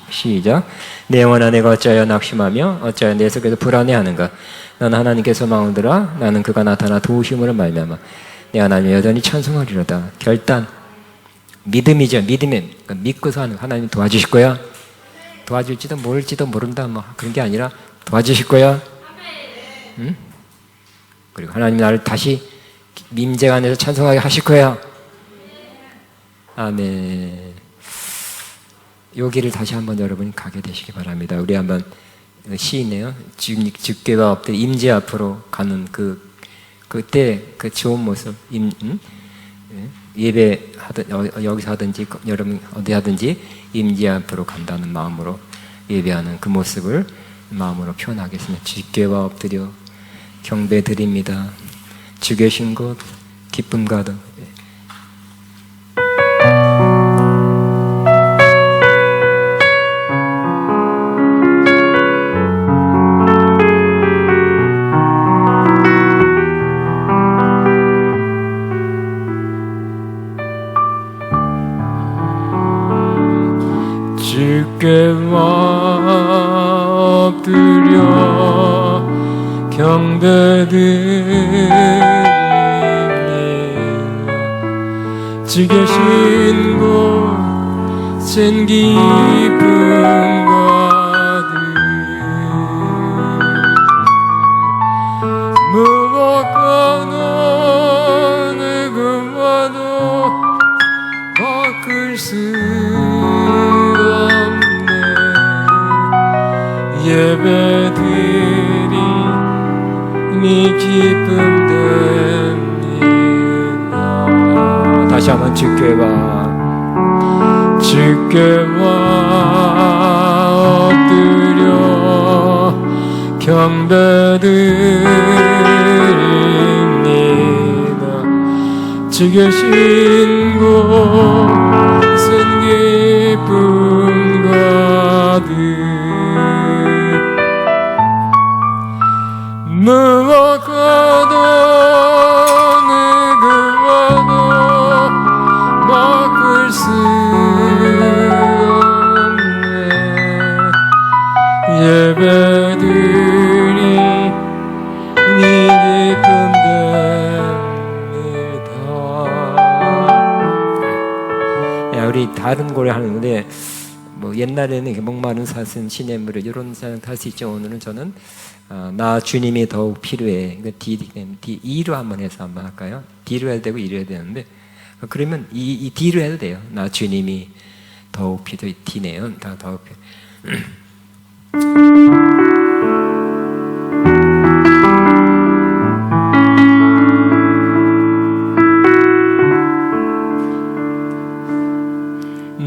시작. 내 영혼아, 내가 어찌하여 낙심하며 어찌하여 내 속에서 불안해하는가? 나는 하나님께 소망을 들어 나는 그가 나타나 도우심으로 말미암아 내 하나님 여전히 찬송하리로다. 결단, 믿음이죠. 믿음에 믿고서 하는, 하나님 도와주실 거야. 도와줄지도 모를지도 모른다, 뭐 그런 게 아니라 도와주실 거야. 응? 그리고 하나님 나를 다시 임재 안에서 찬송하게 하실 거야. 아멘. 여기를 다시 한번 여러분이 가게 되시기 바랍니다. 우리 한번 시이네요. 주께와 엎드려 임재 앞으로 가는 그때 그 좋은 모습, 예배 여기서 하든지 여러분 어디 하든지 임재 앞으로 간다는 마음으로 예배하는 그 모습을 마음으로 표현하겠습니다. 주께와 엎드려 경배드립니다. 주 계신 곳 기쁨 가득. 주께와 엎드려 경배드립니다. 주 계신 곳엔 기쁨 가득. 무엇과도 누구와도 바꿀 수 예배드리니 기쁨 됩니다. 다시 한번 주께와 엎드려 경배드립니다. 주 계신 곳은 기쁨 가득. 무엇과도 누구와도 바꿀 수 없네. 예배드리니 기쁨 됩니다. 우리 다른 노래 하는데 뭐 옛날에는 이렇게 목마른 사슴 시냇물을 이런 사람 할 수 있죠. 오늘은 저는 나 주님이 더욱 필요해. D로 한번 해서 한번 할까요? D로 해도 되고 E로 해도 되는데 그러면 이 D로 해도 돼요. 나 주님이 더욱 필요해. D네요. 더욱 필요해.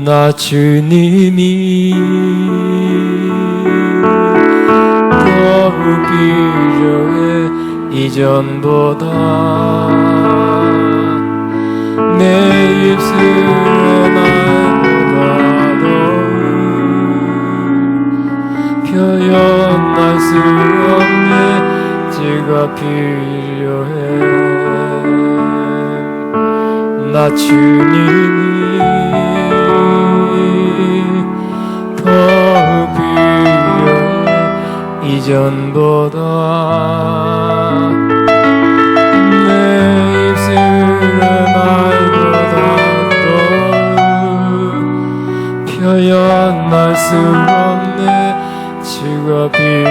나 주님이 더욱 필요해. 이전보다 내 입술의 말보다도 표현할 수 없는 주가 필요해. 나 주님이 더욱 필요해. 이전보다 내 입술의 말보다도 표현할 수 없네. 주가 필요해.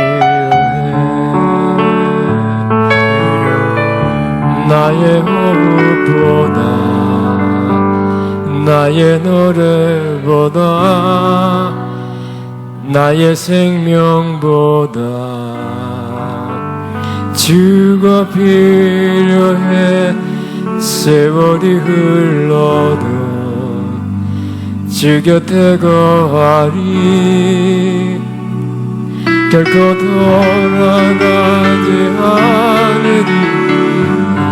나의 호흡보다 나의 노래보다 나의 생명보다 주가 필요해. 세월이 흘러도 주 곁에 거하리. 결코 돌아가지 않으리.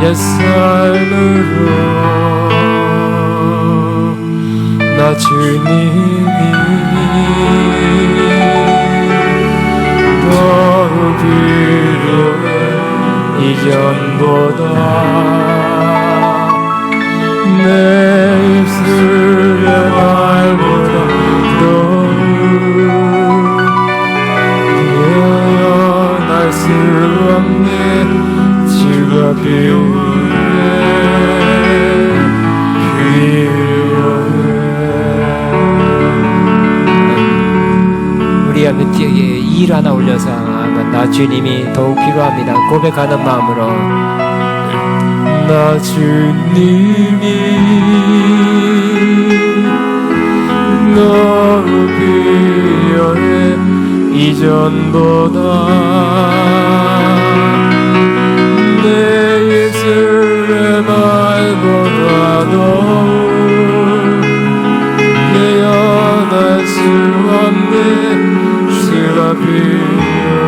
옛삶으로 나 주님이 더욱 필요해. 이전보다 내 입술의 말보다도 예언할 수 없네. 주가 필요해. 우리 한번 일 하나 올려서 나 주님이 더욱 필요합니다. 고백하는 마음으로 나 주님이 너무 필요해. 이전보다 내 입술의 말보다도 예언할 수 없는 주가 필요해.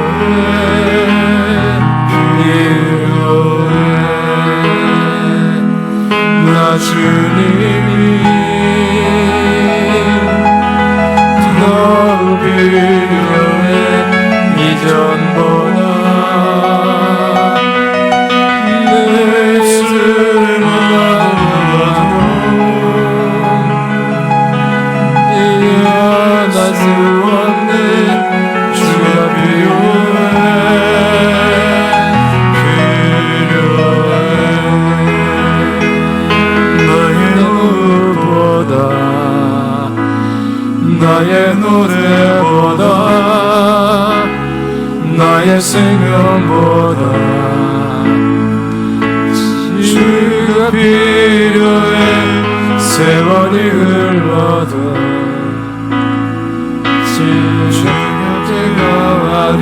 주님이 더 필요해 이전보다 내 술을 마셔도 이어날 수 없네 주가 필요해 나의 노래보다 나의 생명보다 주가 필요해 세월이 흘러도 주의 곁에 가리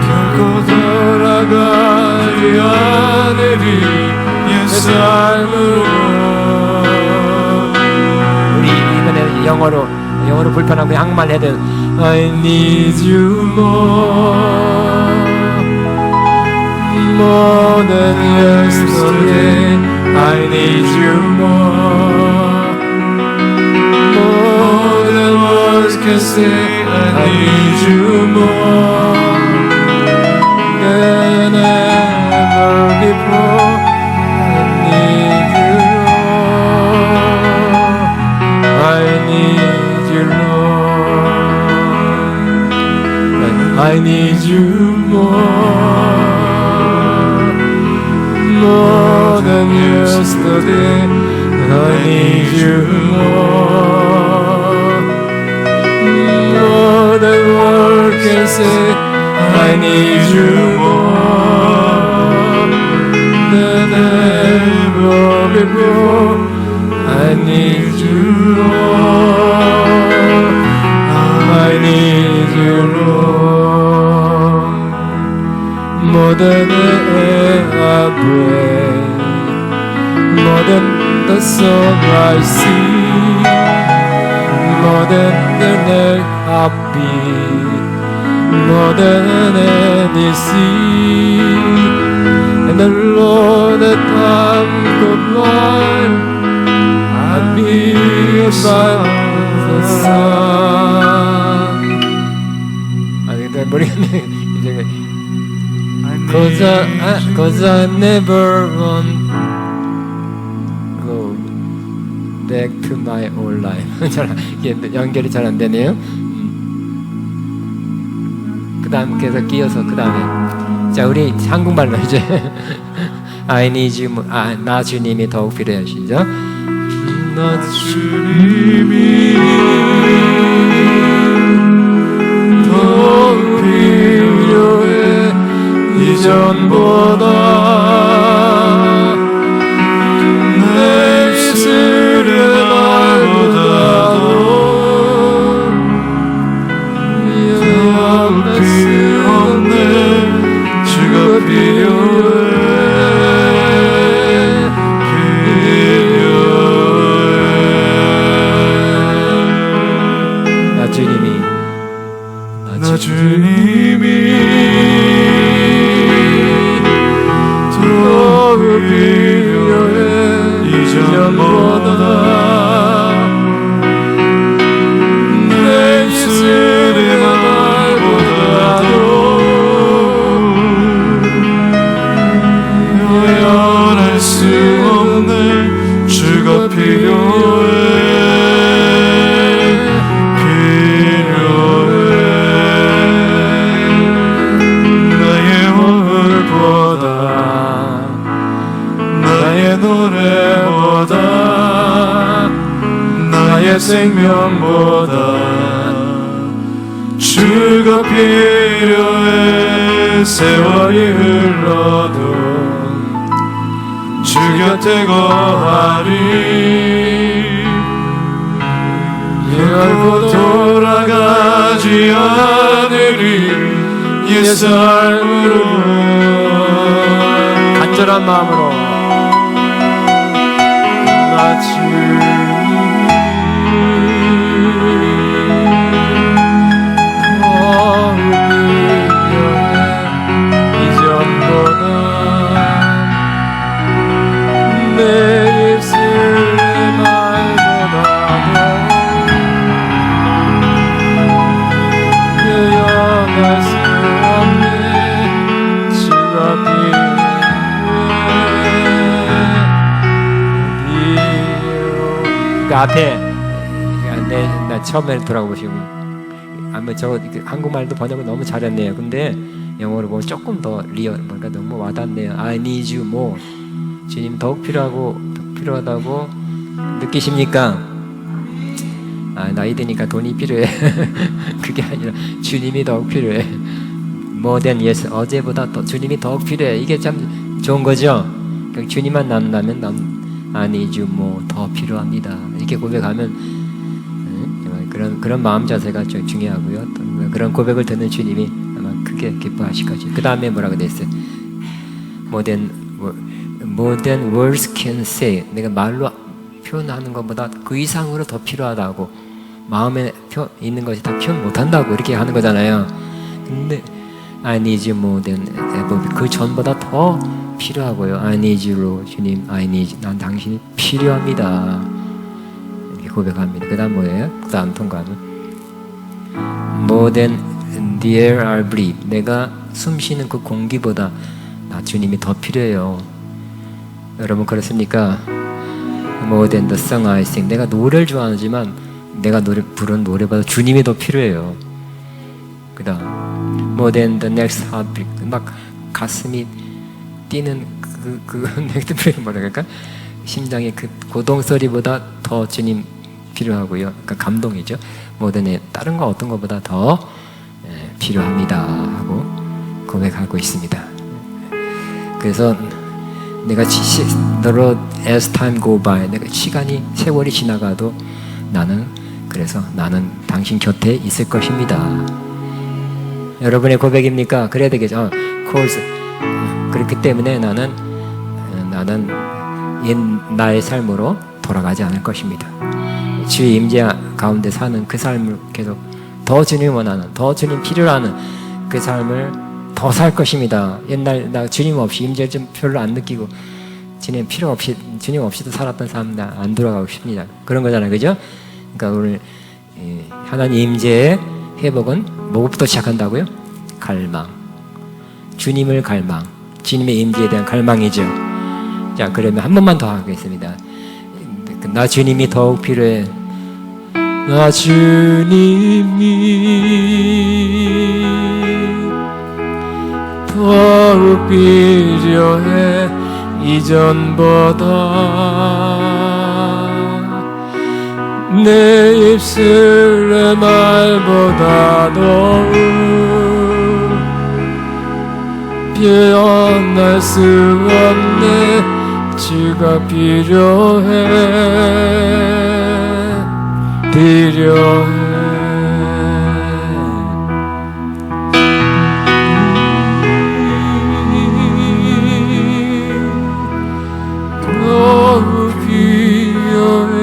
결코 돌아가지 않으리 옛 삶으로 영어로 불편하고 한국말 해야 돼. I need you more than yesterday. I need you more than words can say. I need you more than ever before. I need you, Lord. I need you, Lord. I need you more than yesterday. I need you more than words can say. I need you more than ever before. I need you, Lord. I need you, Lord. More than the air I breathe, more than the sun I see, more than the air I beat, more than any sea. And the Lord that I'm blind, I'd be by the sun. 아니, 내 머리가 이제 Cause I never want go back to my old life. 이게 연결이 잘 안 되네요. 그 다음 계속 끼어서 그 다음에 자 우리 한국말로 이제 I need you 나 주님이 더욱 필요해. 시작. 나 주님이 더욱 필요해 이전보다 내 입술의 말보다도 더욱 필요없네 주가 필요해 주님이 더욱 필요해 이전보다 내 입술의 말보다도 표현할 수 없네 주가 필요해 노래보다 나의 생명보다 주가 필요해 세월이 흘러도 주 곁에 거하리 결코 돌아가지 않으리 옛 삶으로 간절한 마음으로 이전보다 내 앞에 나 처음에 돌아보시고 아마 저 한국말도 번역을 너무 잘했네요. 근데 영어로 보면 조금 더 뭔가 너무 와닿네요. I need you more. 주님 더욱 필요하다고 느끼십니까? 나이 드니까 돈이 필요해. 그게 아니라 주님이 더욱 필요해. More than yes. 어제보다 주님이 더욱 필요해. 이게 참 좋은 거죠. 주님만 남다면 I need you more. 더 필요합니다. 이렇게 고백하면 그런 마음 자세가 좀 중요하고요. 그런 고백을 듣는 주님이 아마 크게 기뻐하실 거죠. 그 다음에 뭐라고 돼 있어요? More than words can say. 내가 말로 표현하는 것보다 그 이상으로 더 필요하다고. 마음에 있는 것이 다 표현 못한다고 이렇게 하는 거잖아요. 근데 I need you more than ever. 그 전보다 더 필요하고요. I need you, Lord. 주님, 난 당신이 필요합니다. 이렇게 고백합니다. 그 다음 뭐예요? 그 다음 통과는 More than the air I breathe. 내가 숨 쉬는 그 공기보다 나 주님이 더 필요해요. 여러분 그렇습니까? More than the song I sing. 내가 노래를 좋아하지만 내가 부른 노래보다 주님이 더 필요해요. 그 다음 More than the next heartbeat. 막 가슴이 뛰는 그 next beat 뭐라 그럴까? 심장의 그 고동 소리보다 더 주님 필요하고요. 그러니까 감동이죠. More than 다른 거 어떤 것보다 더 필요합니다 하고 고백하고 있습니다. 그래서 내가 as time go by, 내가 세월이 지나가도 나는 당신 곁에 있을 것입니다. 여러분의 고백입니까? 그래야 되겠죠. 그렇기 때문에 나는 나의 삶으로 돌아가지 않을 것입니다. 주의 임재 가운데 사는 그 삶을 계속 더 주님 원하는, 더 주님 필요로 하는 그 삶을 더 살 것입니다. 옛날 나 주님 없이 임재를 좀 별로 안 느끼고 주님 없이도 살았던 삶 나 안 돌아가고 싶습니다. 그런 거잖아요, 그죠? 그러니까 오늘 하나님 임재의 회복은 뭐부터 시작한다고요? 갈망, 주님을 갈망, 주님의 임재에 대한 갈망이죠. 자, 그러면 한 번만 더 하겠습니다. 나 주님이 더욱 필요해. 나 주님이 더욱 필요해. 이전보다 내 입술의 말보다 더욱 표현할 수 없네. 주가 필요해. 더욱 필요해.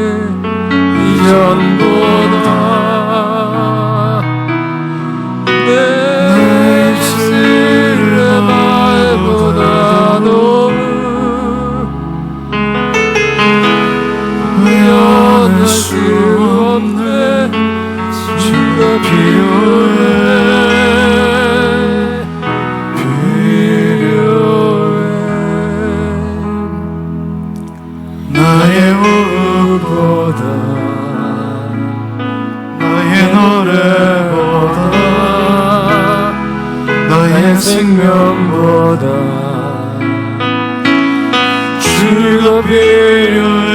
이전보다 내 입술의 말보다 더욱 표현할 수 없네. 주가 필요해. 나의 호흡보다 나의 노래보다 나의 생명보다 주가 필요해.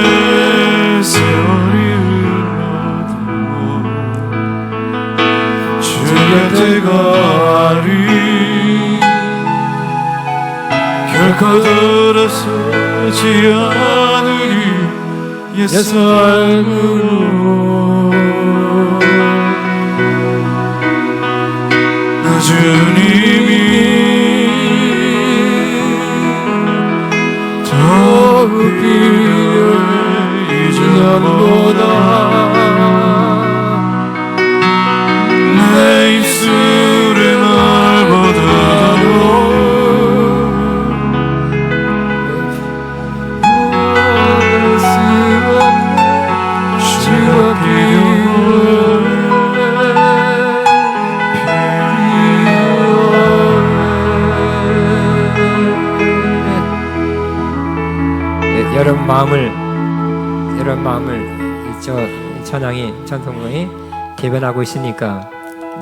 세월이 흘러도 주 곁에 가리. 결코 돌아서지 않으리. 옛 삶으로 나 주님이 더욱 필요해. 이전보다 내 입술의 말보다도 여러분 마음을 저 찬양이 찬송이 대변하고 있으니까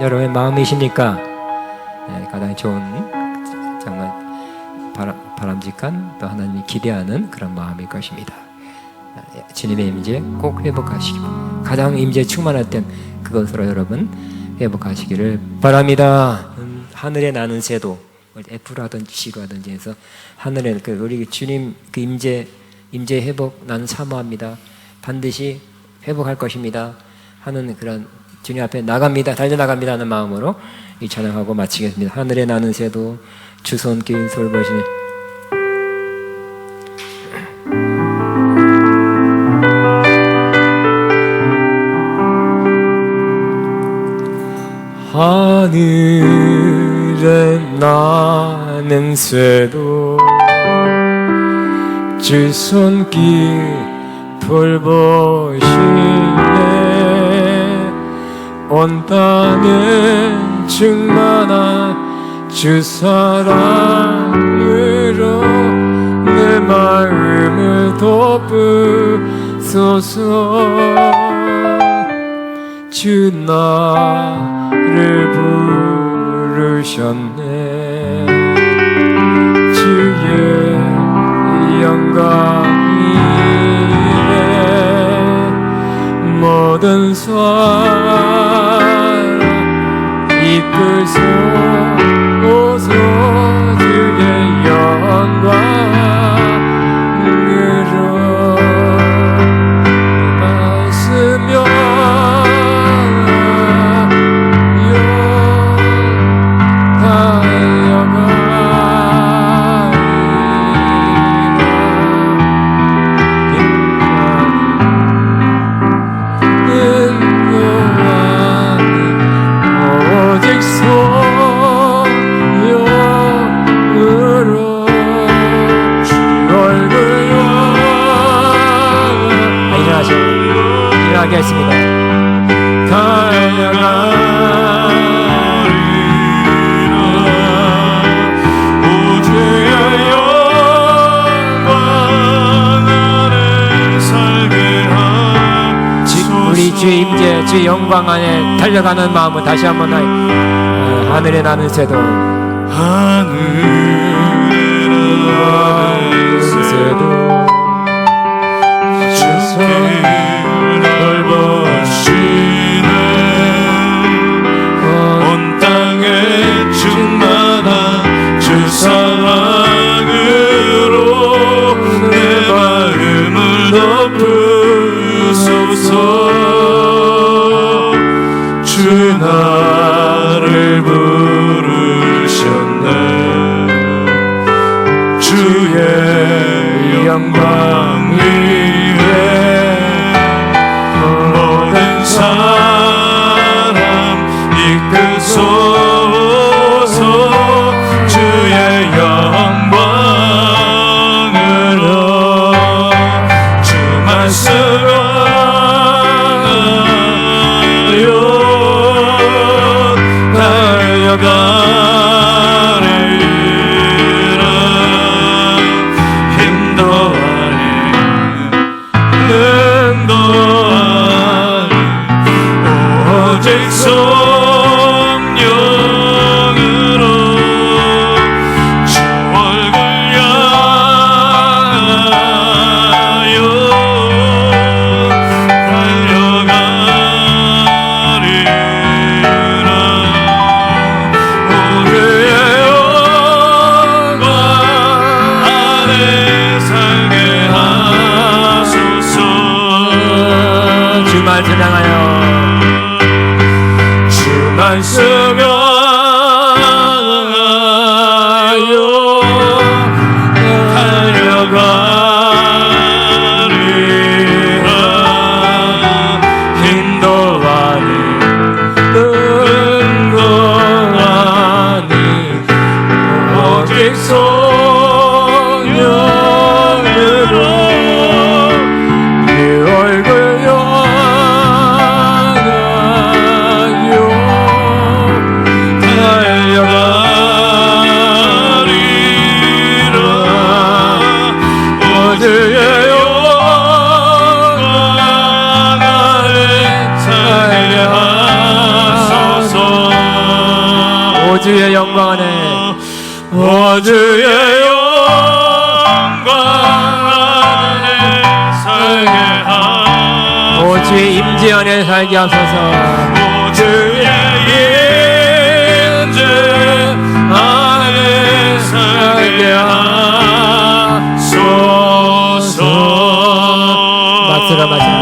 여러분의 마음이십니까? 네, 가장 좋은 정말 바람직한 또 하나님이 기대하는 그런 마음일 것입니다. 주님의 임재 꼭 회복하시고 가장 임재 충만할 땐 그것으로 여러분 회복하시기를 바랍니다. 하늘에 나는 새도 F라든지 C라든지 해서 하늘에 우리 주님 그 임재 회복 나는 사모합니다. 반드시 회복할 것입니다 하는 그런 주님 앞에 나갑니다. 달려나갑니다 하는 마음으로 이 찬양하고 마치겠습니다. 하늘에 나는 새도 주 손길 돌보시니 하늘에 나는 새도 주 손길 돌보시네 온 땅에 충만한 주 사랑으로 내 마음을 덮으소서 주 나를 부르셨네 주의 영광이네 모든 사람 이끌소서 주의 영광으로 말씀여 하겠습니다. 우리 주의 임재 주의 영광 안에 달려가는 마음을 다시 한번 하늘에 나는 새도 하늘에 나는 새도 온 땅에 충만한 주 사랑으로 내 마음을 덮으소서 주 나를 부르셨네 주의 영광 위에 모든 사람 이끄소서 주의 영광으로 주 말씀하여 달려가리라 인도하리 오직 성령으로 주 얼굴 향하여 달려가리라 오늘의 영광 안에 살게 하소서 주말 찬양하여 주 영광 안에 주의 영광 안에 살게 하소서. 주의 임재 안에 살게 하소서. 주의 임재 안에 살게 하소서. 박수로 마십니다.